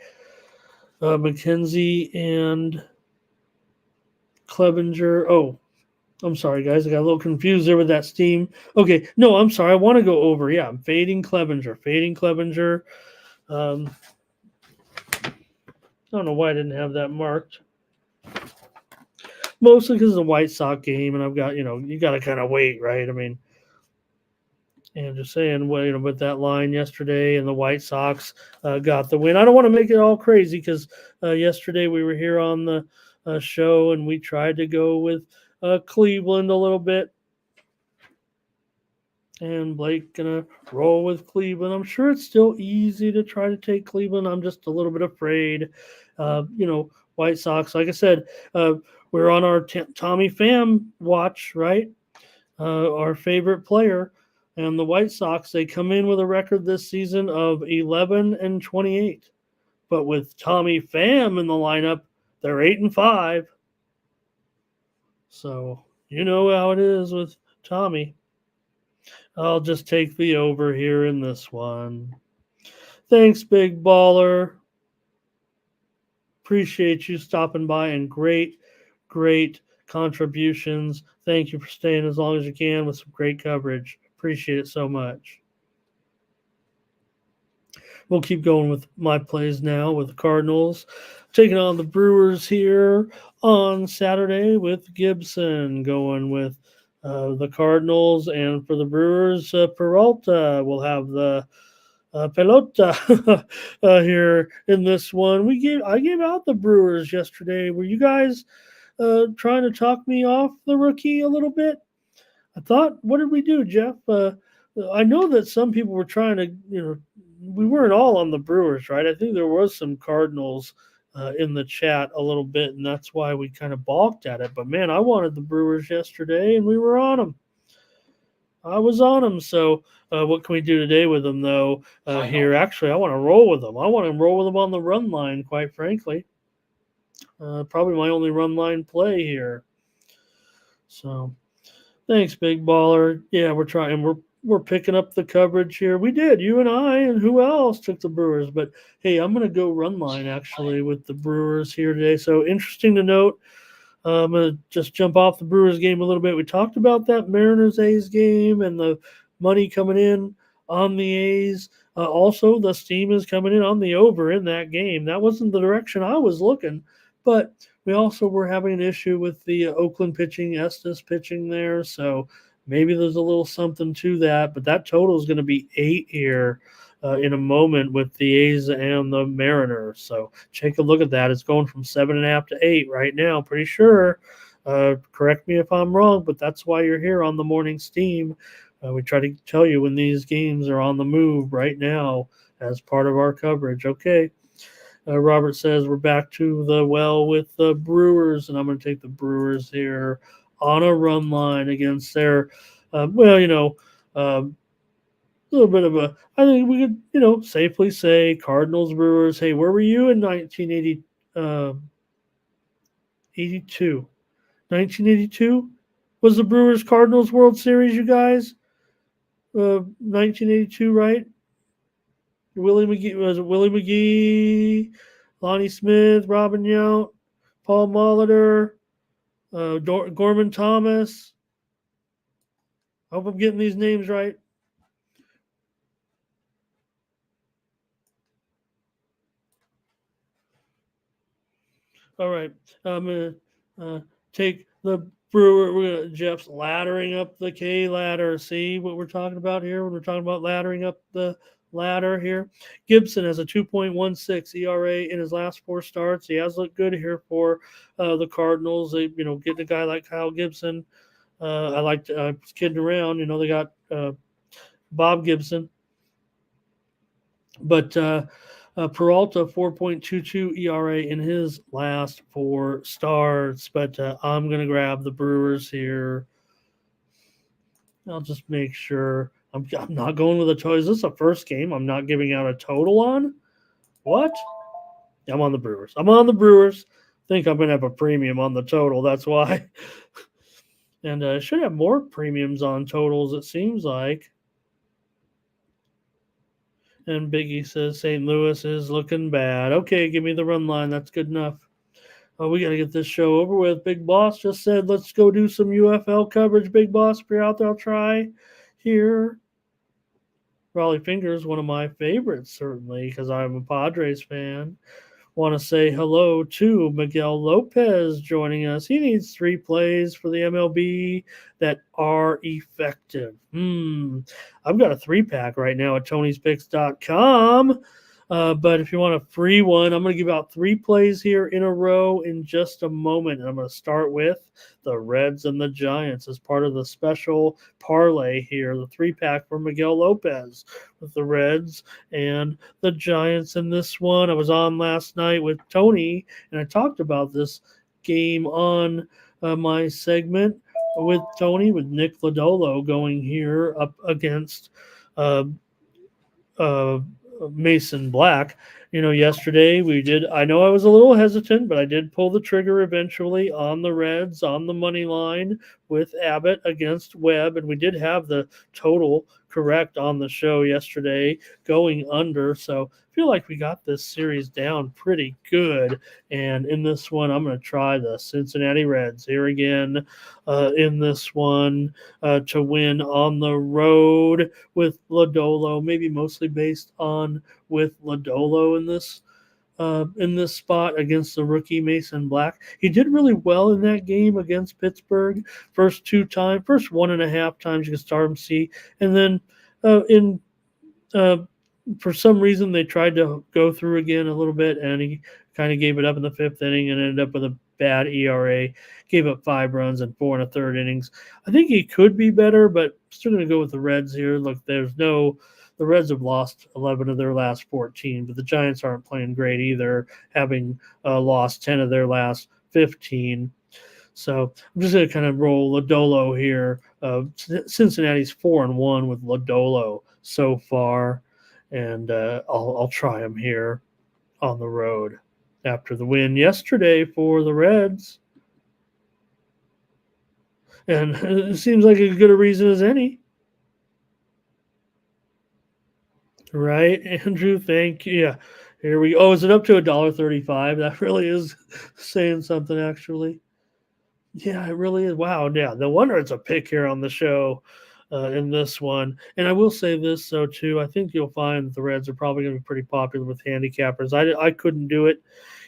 McKenzie and Clevenger. Oh, I'm sorry, guys. I got a little confused there with that steam. Okay, no, I'm sorry. I want to go over. Yeah, I'm fading Clevenger. I don't know why I didn't have that marked. Mostly because it's a White Sox game, and I've got, you got to kind of wait, right? I mean, and just saying, well, with that line yesterday, and the White Sox got the win. I don't want to make it all crazy because yesterday we were here on the show, and we tried to go with Cleveland a little bit. And Blake gonna roll with Cleveland. I'm sure it's still easy to try to take Cleveland. I'm just a little bit afraid. White Sox, like I said, we're on our Tommy Pham watch, right? Our favorite player. And the White Sox, they come in with a record this season of 11-28. But with Tommy Pham in the lineup, they're 8-5. So you know how it is with Tommy. I'll just take the over here in this one. Thanks, Big Baller. Appreciate you stopping by, and great contributions. Thank you for staying as long as you can with some great coverage. Appreciate it so much. We'll keep going with my plays now with the Cardinals. Taking on the Brewers here on Saturday with Gibson, going with the Cardinals, and for the Brewers, Peralta will have the pelota here in this one. I gave out the Brewers yesterday. Were you guys trying to talk me off the rookie a little bit? I thought, what did we do, Jeff? I know that some people were trying to, we weren't all on the Brewers, right? I think there was some Cardinals in the chat a little bit, and that's why we kind of balked at it. But man, I wanted the Brewers yesterday, and we were on them. I was on them. So what can we do today with them, though? Here, actually, I want to roll with them. I want to roll with them on the run line, quite frankly. Probably my only run line play here. So thanks, Big Baller. Yeah, we're trying. We're picking up the coverage here. We did. You and I, and who else took the Brewers? But hey, I'm going to go run line actually with the Brewers here today. So interesting to note. I'm going to just jump off the Brewers game a little bit. We talked about that Mariners-A's game and the money coming in on the A's. Also, the steam is coming in on the over in that game. That wasn't the direction I was looking, but we also were having an issue with the Oakland pitching, Estes pitching there, so maybe there's a little something to that, but that total is going to be 8 here in a moment with the A's and the Mariners. So take a look at that. It's going from 7.5 to 8 right now. Pretty sure. Correct me if I'm wrong, but that's why you're here on the morning steam. We try to tell you when these games are on the move right now as part of our coverage. Okay. Robert says we're back to the well with the Brewers, and I'm going to take the Brewers here on a run line against their, little bit of a, I think we could, safely say Cardinals, Brewers. Hey, where were you in 1982? 1982 was the Brewers Cardinals World Series, you guys? 1982, right? Willie McGee, Lonnie Smith, Robin Yount, Paul Molitor, Gorman Thomas. I hope I'm getting these names right. All right. I'm going to take the Jeff's laddering up the K ladder. See what we're talking about here when we're talking about laddering up the ladder here. Gibson has a 2.16 ERA in his last 4 starts. He has looked good here for the Cardinals. They, getting a guy like Kyle Gibson. I liked kidding around. They got Bob Gibson. But Peralta, 4.22 ERA in his last 4 starts. But I'm going to grab the Brewers here. I'll just make sure. I'm not going with a total. Is this a first game I'm not giving out a total on? What? I'm on the Brewers. Think I'm going to have a premium on the total. That's why. And I should have more premiums on totals, it seems like. And Biggie says St. Louis is looking bad. Okay, give me the run line. That's good enough. We got to get this show over with. Big Boss just said, let's go do some UFL coverage. Big Boss, if you're out there, I'll try here. Raleigh Fingers, one of my favorites, certainly, because I'm a Padres fan. Want to say hello to Miguel Lopez joining us. He needs 3 plays for the MLB that are effective. I've got a 3-pack right now at Tony'sPicks.com. But if you want a free one, I'm going to give out 3 plays here in a row in just a moment. And I'm going to start with the Reds and the Giants as part of the special parlay here, the 3-pack for Miguel Lopez with the Reds and the Giants in this one. I was on last night with Tony, and I talked about this game on my segment with Tony, with Nick Lodolo going here up against Mason Black. Yesterday I know I was a little hesitant, but I did pull the trigger eventually on the Reds on the money line with Abbott against Webb, and we did have the total correct on the show yesterday, going under. So I feel like we got this series down pretty good. And in this one, I'm going to try the Cincinnati Reds here again in this one to win on the road with Lodolo, maybe mostly based on with Lodolo in this spot against the rookie Mason Black. He did really well in that game against Pittsburgh. First 1.5 times you can start him see, and then for some reason they tried to go through again a little bit, and he kind of gave it up in the 5th inning and ended up with a bad ERA. Gave up 5 runs in 4 1/3 innings. I think he could be better, but still going to go with the Reds here. Look, the Reds have lost 11 of their last 14, but the Giants aren't playing great either, having lost 10 of their last 15. So I'm just going to kind of roll Lodolo here. Cincinnati's 4-1 with Lodolo so far, and I'll try him here on the road after the win yesterday for the Reds. And it seems like as good a reason as any. Right, Andrew? Thank you. Yeah, here we go. Oh, is it up to $1.35? That really is saying something, actually. Yeah, it really is. Wow, yeah. No wonder it's a pick here on the show in this one. And I will say this, though, too. I think you'll find the Reds are probably going to be pretty popular with handicappers. I couldn't do it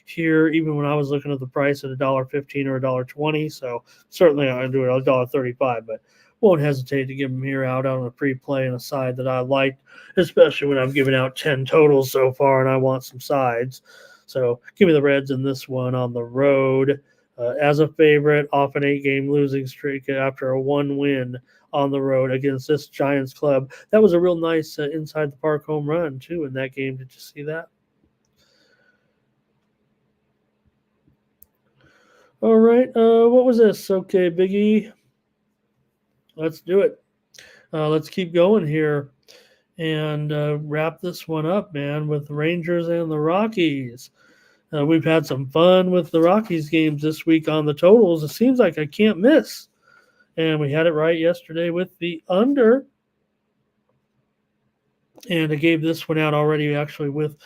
here, even when I was looking at the price at $1.15 or $1.20. So certainly I'll do it at $1.35, but won't hesitate to give them here out on a pre-play and a side that I like, especially when I'm giving out 10 totals so far and I want some sides. So give me the Reds in this one on the road as a favorite, off an 8-game losing streak after a 1 win on the road against this Giants club. That was a real nice inside the park home run, too, in that game. Did you see that? All right. What was this? Okay, Biggie. Let's do it. Let's keep going here and wrap this one up, man, with the Rangers and the Rockies. We've had some fun with the Rockies games this week on the totals. It seems like I can't miss. And we had it right yesterday with the under. And I gave this one out already, actually, with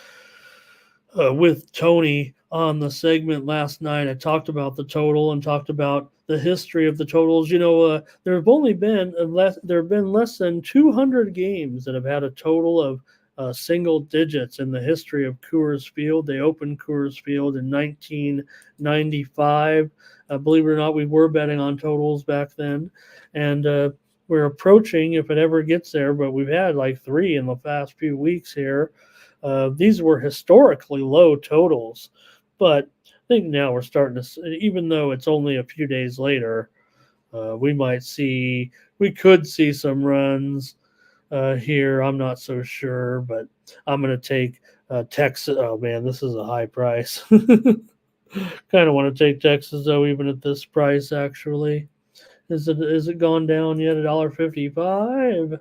Tony on the segment last night. I talked about the total and talked about the history of the totals. There have been less than 200 games that have had a total of single digits in the history of Coors Field. They opened Coors Field in 1995. Believe it or not, we were betting on totals back then. And we're approaching, if it ever gets there, but we've had like 3 in the past few weeks here. These were historically low totals. But I think now we're starting to, even though it's only a few days later, we could see some runs here. I'm not so sure, but I'm going to take Texas. Oh, man, this is a high price. Kind of want to take Texas, though, even at this price, actually. Is it gone down yet? $1.55,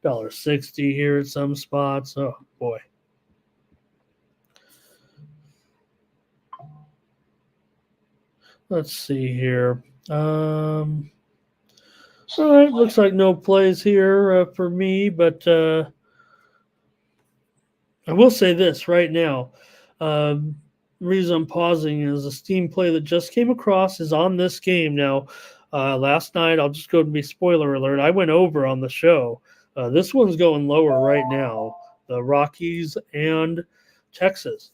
$1.60 here at some spots. Oh, boy. Let's see here. All right, looks like no plays here for me, but I will say this right now. The reason I'm pausing is a Steam play that just came across is on this game. Now, last night, I'll just go and be spoiler alert, I went over on the show. This one's going lower right now, the Rockies and Texas.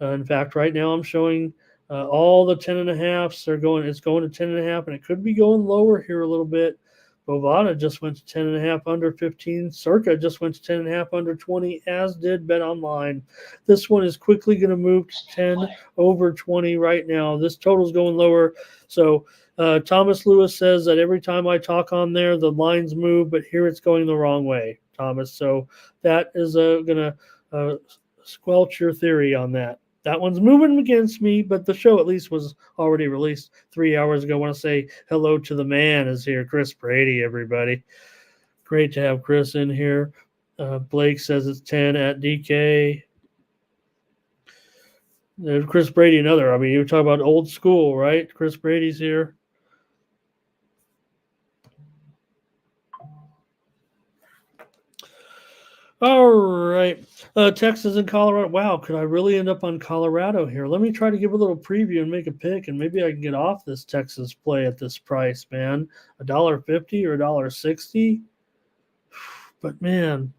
In fact, right now I'm showing all the 10.5s it's going to 10.5, and it could be going lower here a little bit. Bovada just went to 10.5 under 15. Circa just went to 10.5 under 20, as did Bet Online. This one is quickly going to move to 10 over 20 right now. This total's going lower. So Thomas Lewis says that every time I talk on there, the lines move, but here it's going the wrong way, Thomas. So that is going to squelch your theory on that. That one's moving against me, but the show at least was already released 3 hours ago. I want to say hello to the man is here, Chris Brady, everybody. Great to have Chris in here. Blake says it's 10 at DK. There's Chris Brady, another. I mean, you talk about old school, right? Chris Brady's here. All right. Texas and Colorado. Wow, could I really end up on Colorado here? Let me try to give a little preview and make a pick, and maybe I can get off this Texas play at this price, man. $1.50 or $1.60? But, man,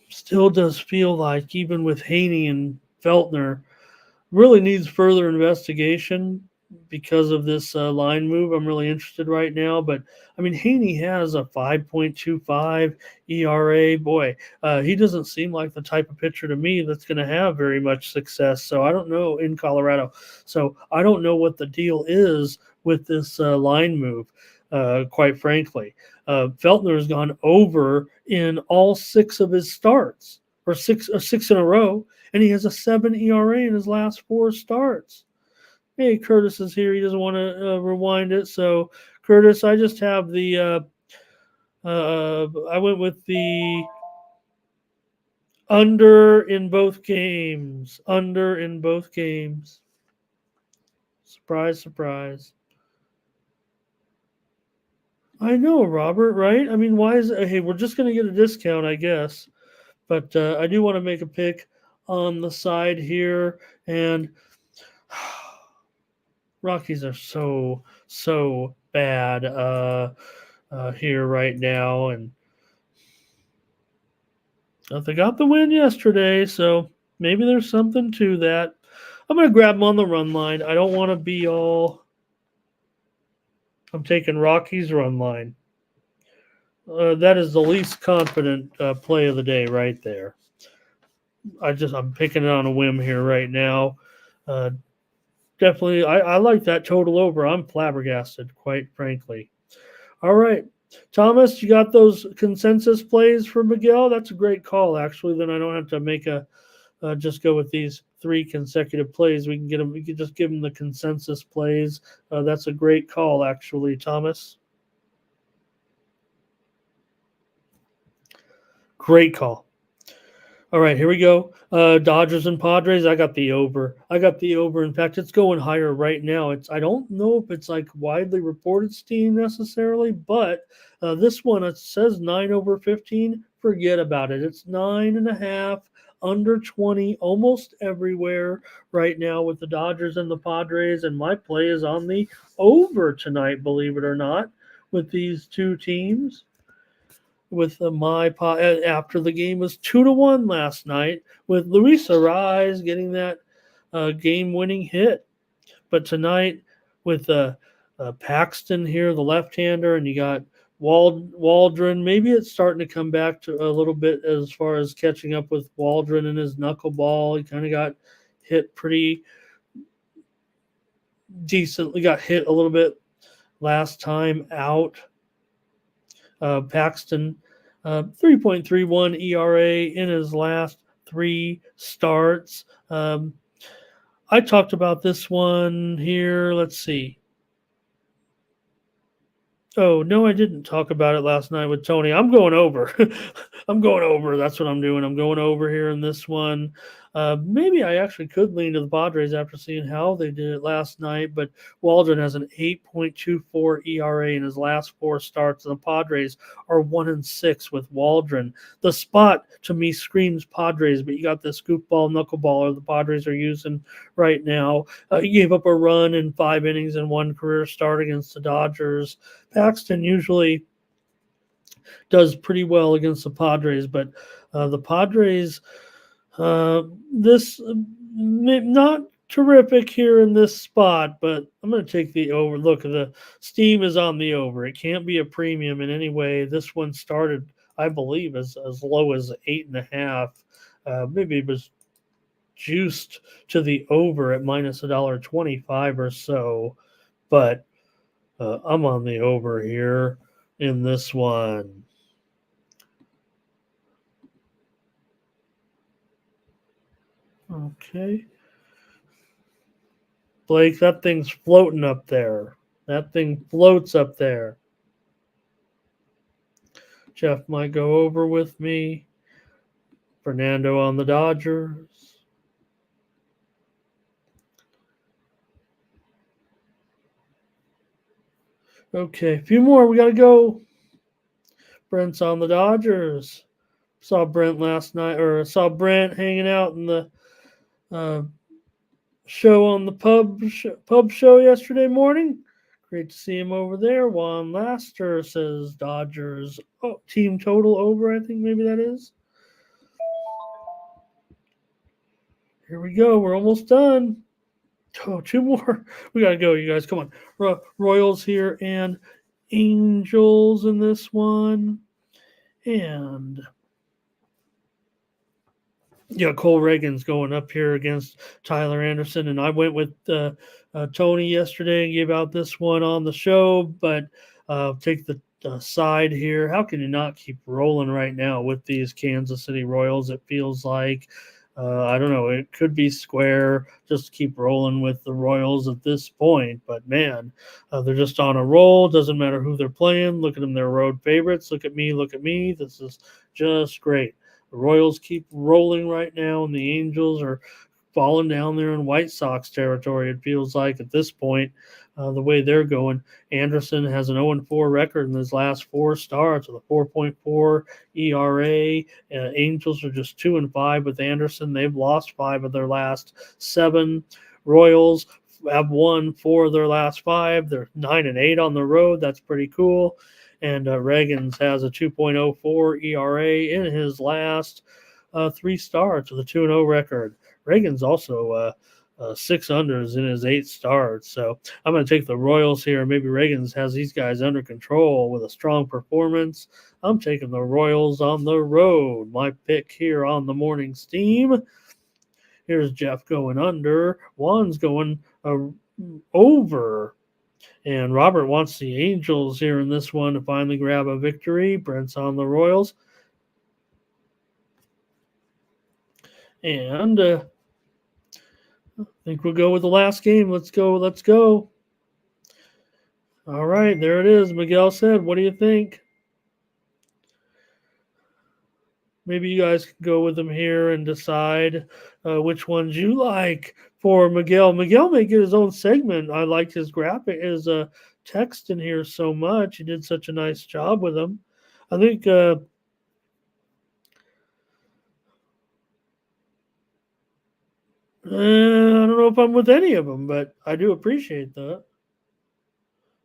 still does feel like even with Haney and Feltner, really needs further investigation because of this line move. I'm really interested right now. But, I mean, Haney has a 5.25 ERA. Boy, he doesn't seem like the type of pitcher to me that's going to have very much success. So I don't know in Colorado. So I don't know what the deal is with this line move, quite frankly. Feltner has gone over in all 6 of his starts, or six in a row, and he has a 7 ERA in his last 4 starts. Hey, Curtis is here. He doesn't want to rewind it. So, Curtis, I just have the I went with the under in both games. Under in both games. Surprise, surprise. I know, Robert, right? I mean, why is it? Hey, we're just going to get a discount, I guess. But I do want to make a pick on the side here. And Rockies are so bad here right now, and they got the win yesterday, so maybe there's something to that. I'm going to grab them on the run line. I don't want to be all – I'm taking Rockies run line. That is the least confident play of the day right there. I'm picking it on a whim here right now. Definitely, I like that total over. I'm flabbergasted, quite frankly. All right. Thomas, you got those consensus plays for Miguel? That's a great call, actually. Then I don't have to make just go with these 3 consecutive plays. We can just give them the consensus plays. That's a great call, actually, Thomas. Great call. All right, here we go. Dodgers and Padres. I got the over. In fact, it's going higher right now. I don't know if it's like widely reported steam necessarily, but this one, it says 9 over 15. Forget about it. It's 9.5 under 20 almost everywhere right now with the Dodgers and the Padres. And my play is on the over tonight, believe it or not, with these 2 teams. with after the game was 2-1 last night, with Luis Arraez getting that game-winning hit. But tonight with Paxton here, the left-hander, and you got Waldron. Maybe it's starting to come back to a little bit as far as catching up with Waldron and his knuckleball. He kind of got hit pretty decently, got hit a little bit last time out. Paxton, 3.31 ERA in his last 3 starts. I talked about this one here. Let's see. Oh, no, I didn't talk about it last night with Tony. I'm going over. I'm going over. That's what I'm doing. I'm going over here in this one. Maybe I actually could lean to the Padres after seeing how they did it last night, but Waldron has an 8.24 ERA in his last 4 starts, and the Padres are 1-6 with Waldron. The spot to me screams Padres, but you got the scoopball, knuckleballer the Padres are using right now. He gave up a run in 5 innings and 1 career start against the Dodgers. Paxton usually does pretty well against the Padres, but the Padres, this not terrific here in this spot, but I'm going to take the over. Look, the steam is on the over. It can't be a premium in any way. This one started, I believe, as low as 8.5. Maybe it was juiced to the over at minus $1.25 or so, but I'm on the over here in this one. Okay. Blake, that thing's floating up there. That thing floats up there. Jeff might go over with me. Fernando on the Dodgers. Okay, a few more. We got to go. Brent's on the Dodgers. Saw Brent last night, or saw Brent hanging out in the show on the pub show yesterday morning. Great to see him over there. Juan Laster says Dodgers. Oh, team total over, I think maybe that is. Here we go. We're almost done. Oh, 2 more. We got to go, you guys. Come on. Royals here and Angels in this one. And yeah, Cole Reagan's going up here against Tyler Anderson. And I went with Tony yesterday and gave out this one on the show, but take the side here. How can you not keep rolling right now with these Kansas City Royals? It feels like, I don't know, it could be square. Just keep rolling with the Royals at this point. But, man, they're just on a roll. Doesn't matter who they're playing. Look at them. They're road favorites. Look at me. Look at me. This is just great. The Royals keep rolling right now, and the Angels are falling down there in White Sox territory, it feels like, at this point, the way they're going. Anderson has an 0-4 record in his last 4 starts with a 4.4 ERA. Angels are just 2-5 with Anderson. They've lost 5 of their last 7. Royals have won 4 of their last 5. They're 9-8 on the road. That's pretty cool. And Reagan's has a 2.04 ERA in his last 3 starts with a 2-0 record. Reagan's also 6 unders in his 8 starts. So I'm going to take the Royals here. Maybe Reagan's has these guys under control with a strong performance. I'm taking the Royals on the road. My pick here on the morning steam. Here's Jeff going under. Juan's going over. And Robert wants the Angels here in this one to finally grab a victory. Brent's on the Royals. And I think we'll go with the last game. Let's go. All right, there it is. Miguel said, what do you think? Maybe you guys can go with them here and decide which ones you like for Miguel. Miguel may get his own segment. I liked his graphic, his text in here so much. He did such a nice job with them. I think I don't know if I'm with any of them, but I do appreciate that.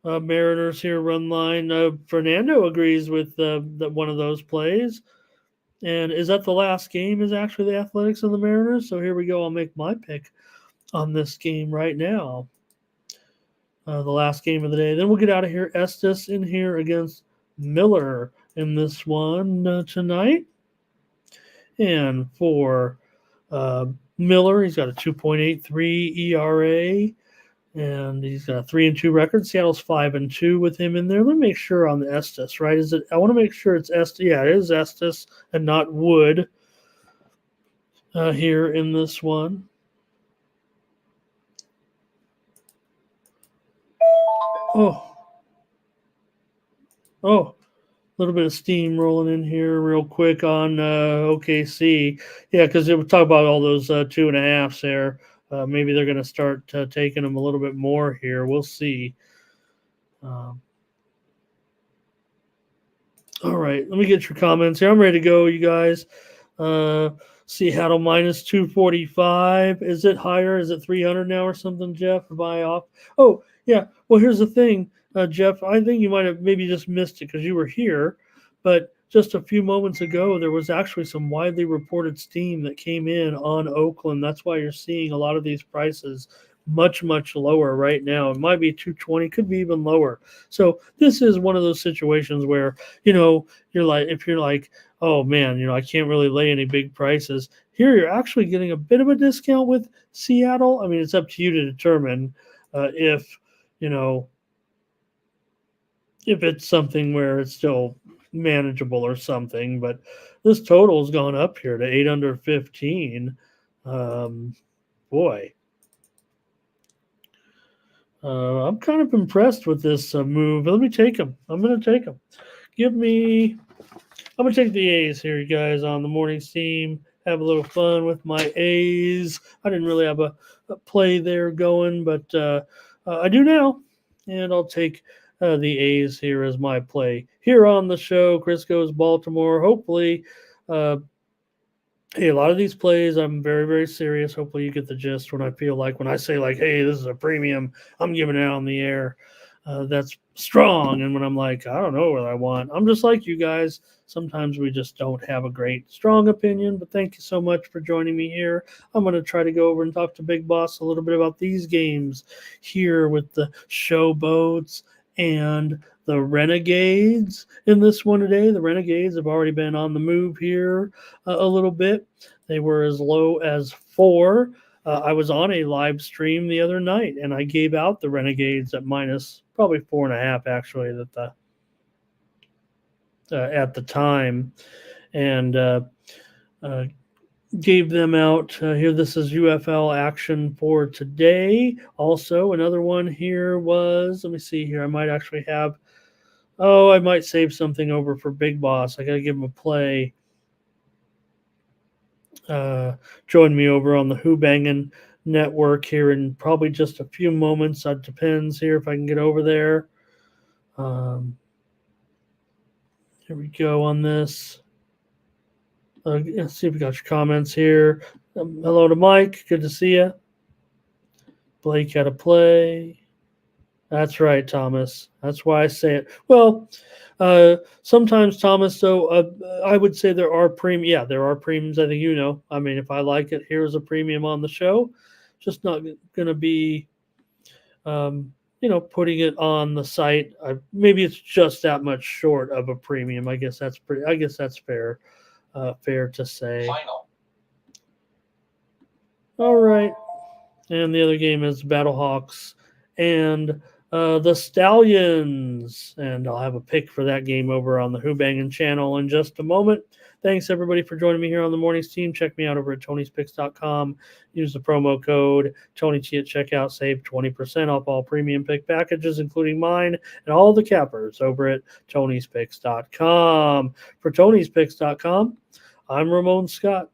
Mariners here run line. Fernando agrees with that one of those plays. And is that the last game is actually the Athletics and the Mariners? So here we go. I'll make my pick on this game right now. The last game of the day. Then we'll get out of here. Estes in here against Miller in this one tonight. And for Miller, he's got a 2.83 ERA. And he's got a 3-2 record. Seattle's 5-2 with him in there. Let me make sure on the Estes, right? Is it? I want to make sure it's Estes. Yeah, it is Estes and not Wood here in this one. Oh, a little bit of steam rolling in here real quick on OKC. Yeah, because we'll talk about all those 2.5s there. Maybe they're going to start taking them a little bit more here. We'll see. All right, let me get your comments here. I'm ready to go, you guys. Seattle minus 245. Is it higher? Is it 300 now or something, Jeff? Or buy off? Oh, yeah. Well, here's the thing, Jeff. I think you might have maybe just missed it because you were here. But just a few moments ago, there was actually some widely reported steam that came in on Oakland. That's why you're seeing a lot of these prices much, much lower right now. It might be 220, could be even lower. So this is one of those situations where, you're like, if you're like, oh man, I can't really lay any big prices. Here you're actually getting a bit of a discount with Seattle. I mean, it's up to you to determine if it's something where it's still manageable or something, but this total has gone up here to 8 under 15. Boy. I'm kind of impressed with this move. Let me take them. I'm going to take them. I'm going to take the A's here, you guys, on the morning team. Have a little fun with my A's. I didn't really have a play there going, but I do now. And I'll take the A's here as my play. Here on the show, Chris Goes Baltimore. Hopefully, hey, a lot of these plays, I'm very, very serious. Hopefully you get the gist when I say like, hey, this is a premium, I'm giving it out on the air. That's strong. And when I'm like, I don't know what I want, I'm just like you guys. Sometimes we just don't have a great, strong opinion. But thank you so much for joining me here. I'm going to try to go over and talk to Big Boss a little bit about these games here with the Showboats and the Renegades in this one today. The Renegades have already been on the move here a little bit. They were as low as 4. I was on a live stream the other night, and I gave out the Renegades at minus probably 4.5 actually at the time, and gave them out here. This is UFL action for today. Also, another one here was, let me see here. I might actually have, I might save something over for Big Boss. I got to give him a play. Join me over on the Who Bangin' Network here in probably just a few moments. It depends here if I can get over there. Here we go on this. Let's see if we got your comments here. Hello to Mike. Good to see you. Blake had a play. That's right, Thomas. That's why I say it. Well, sometimes, Thomas, though, I would say there are premiums. Yeah, there are premiums. I think I mean, if I like it, here's a premium on the show. Just not going to be, putting it on the site. Maybe it's just that much short of a premium. I guess that's fair. Fair to say. Final. All right. And the other game is Battlehawks and the Stallions. And I'll have a pick for that game over on the Who Bangin' channel in just a moment. Thanks, everybody, for joining me here on the Mornings team. Check me out over at Tony'sPicks.com. Use the promo code TonyT at checkout. Save 20% off all premium pick packages, including mine and all the cappers over at Tony'sPicks.com. For Tony'sPicks.com, I'm Ramon Scott.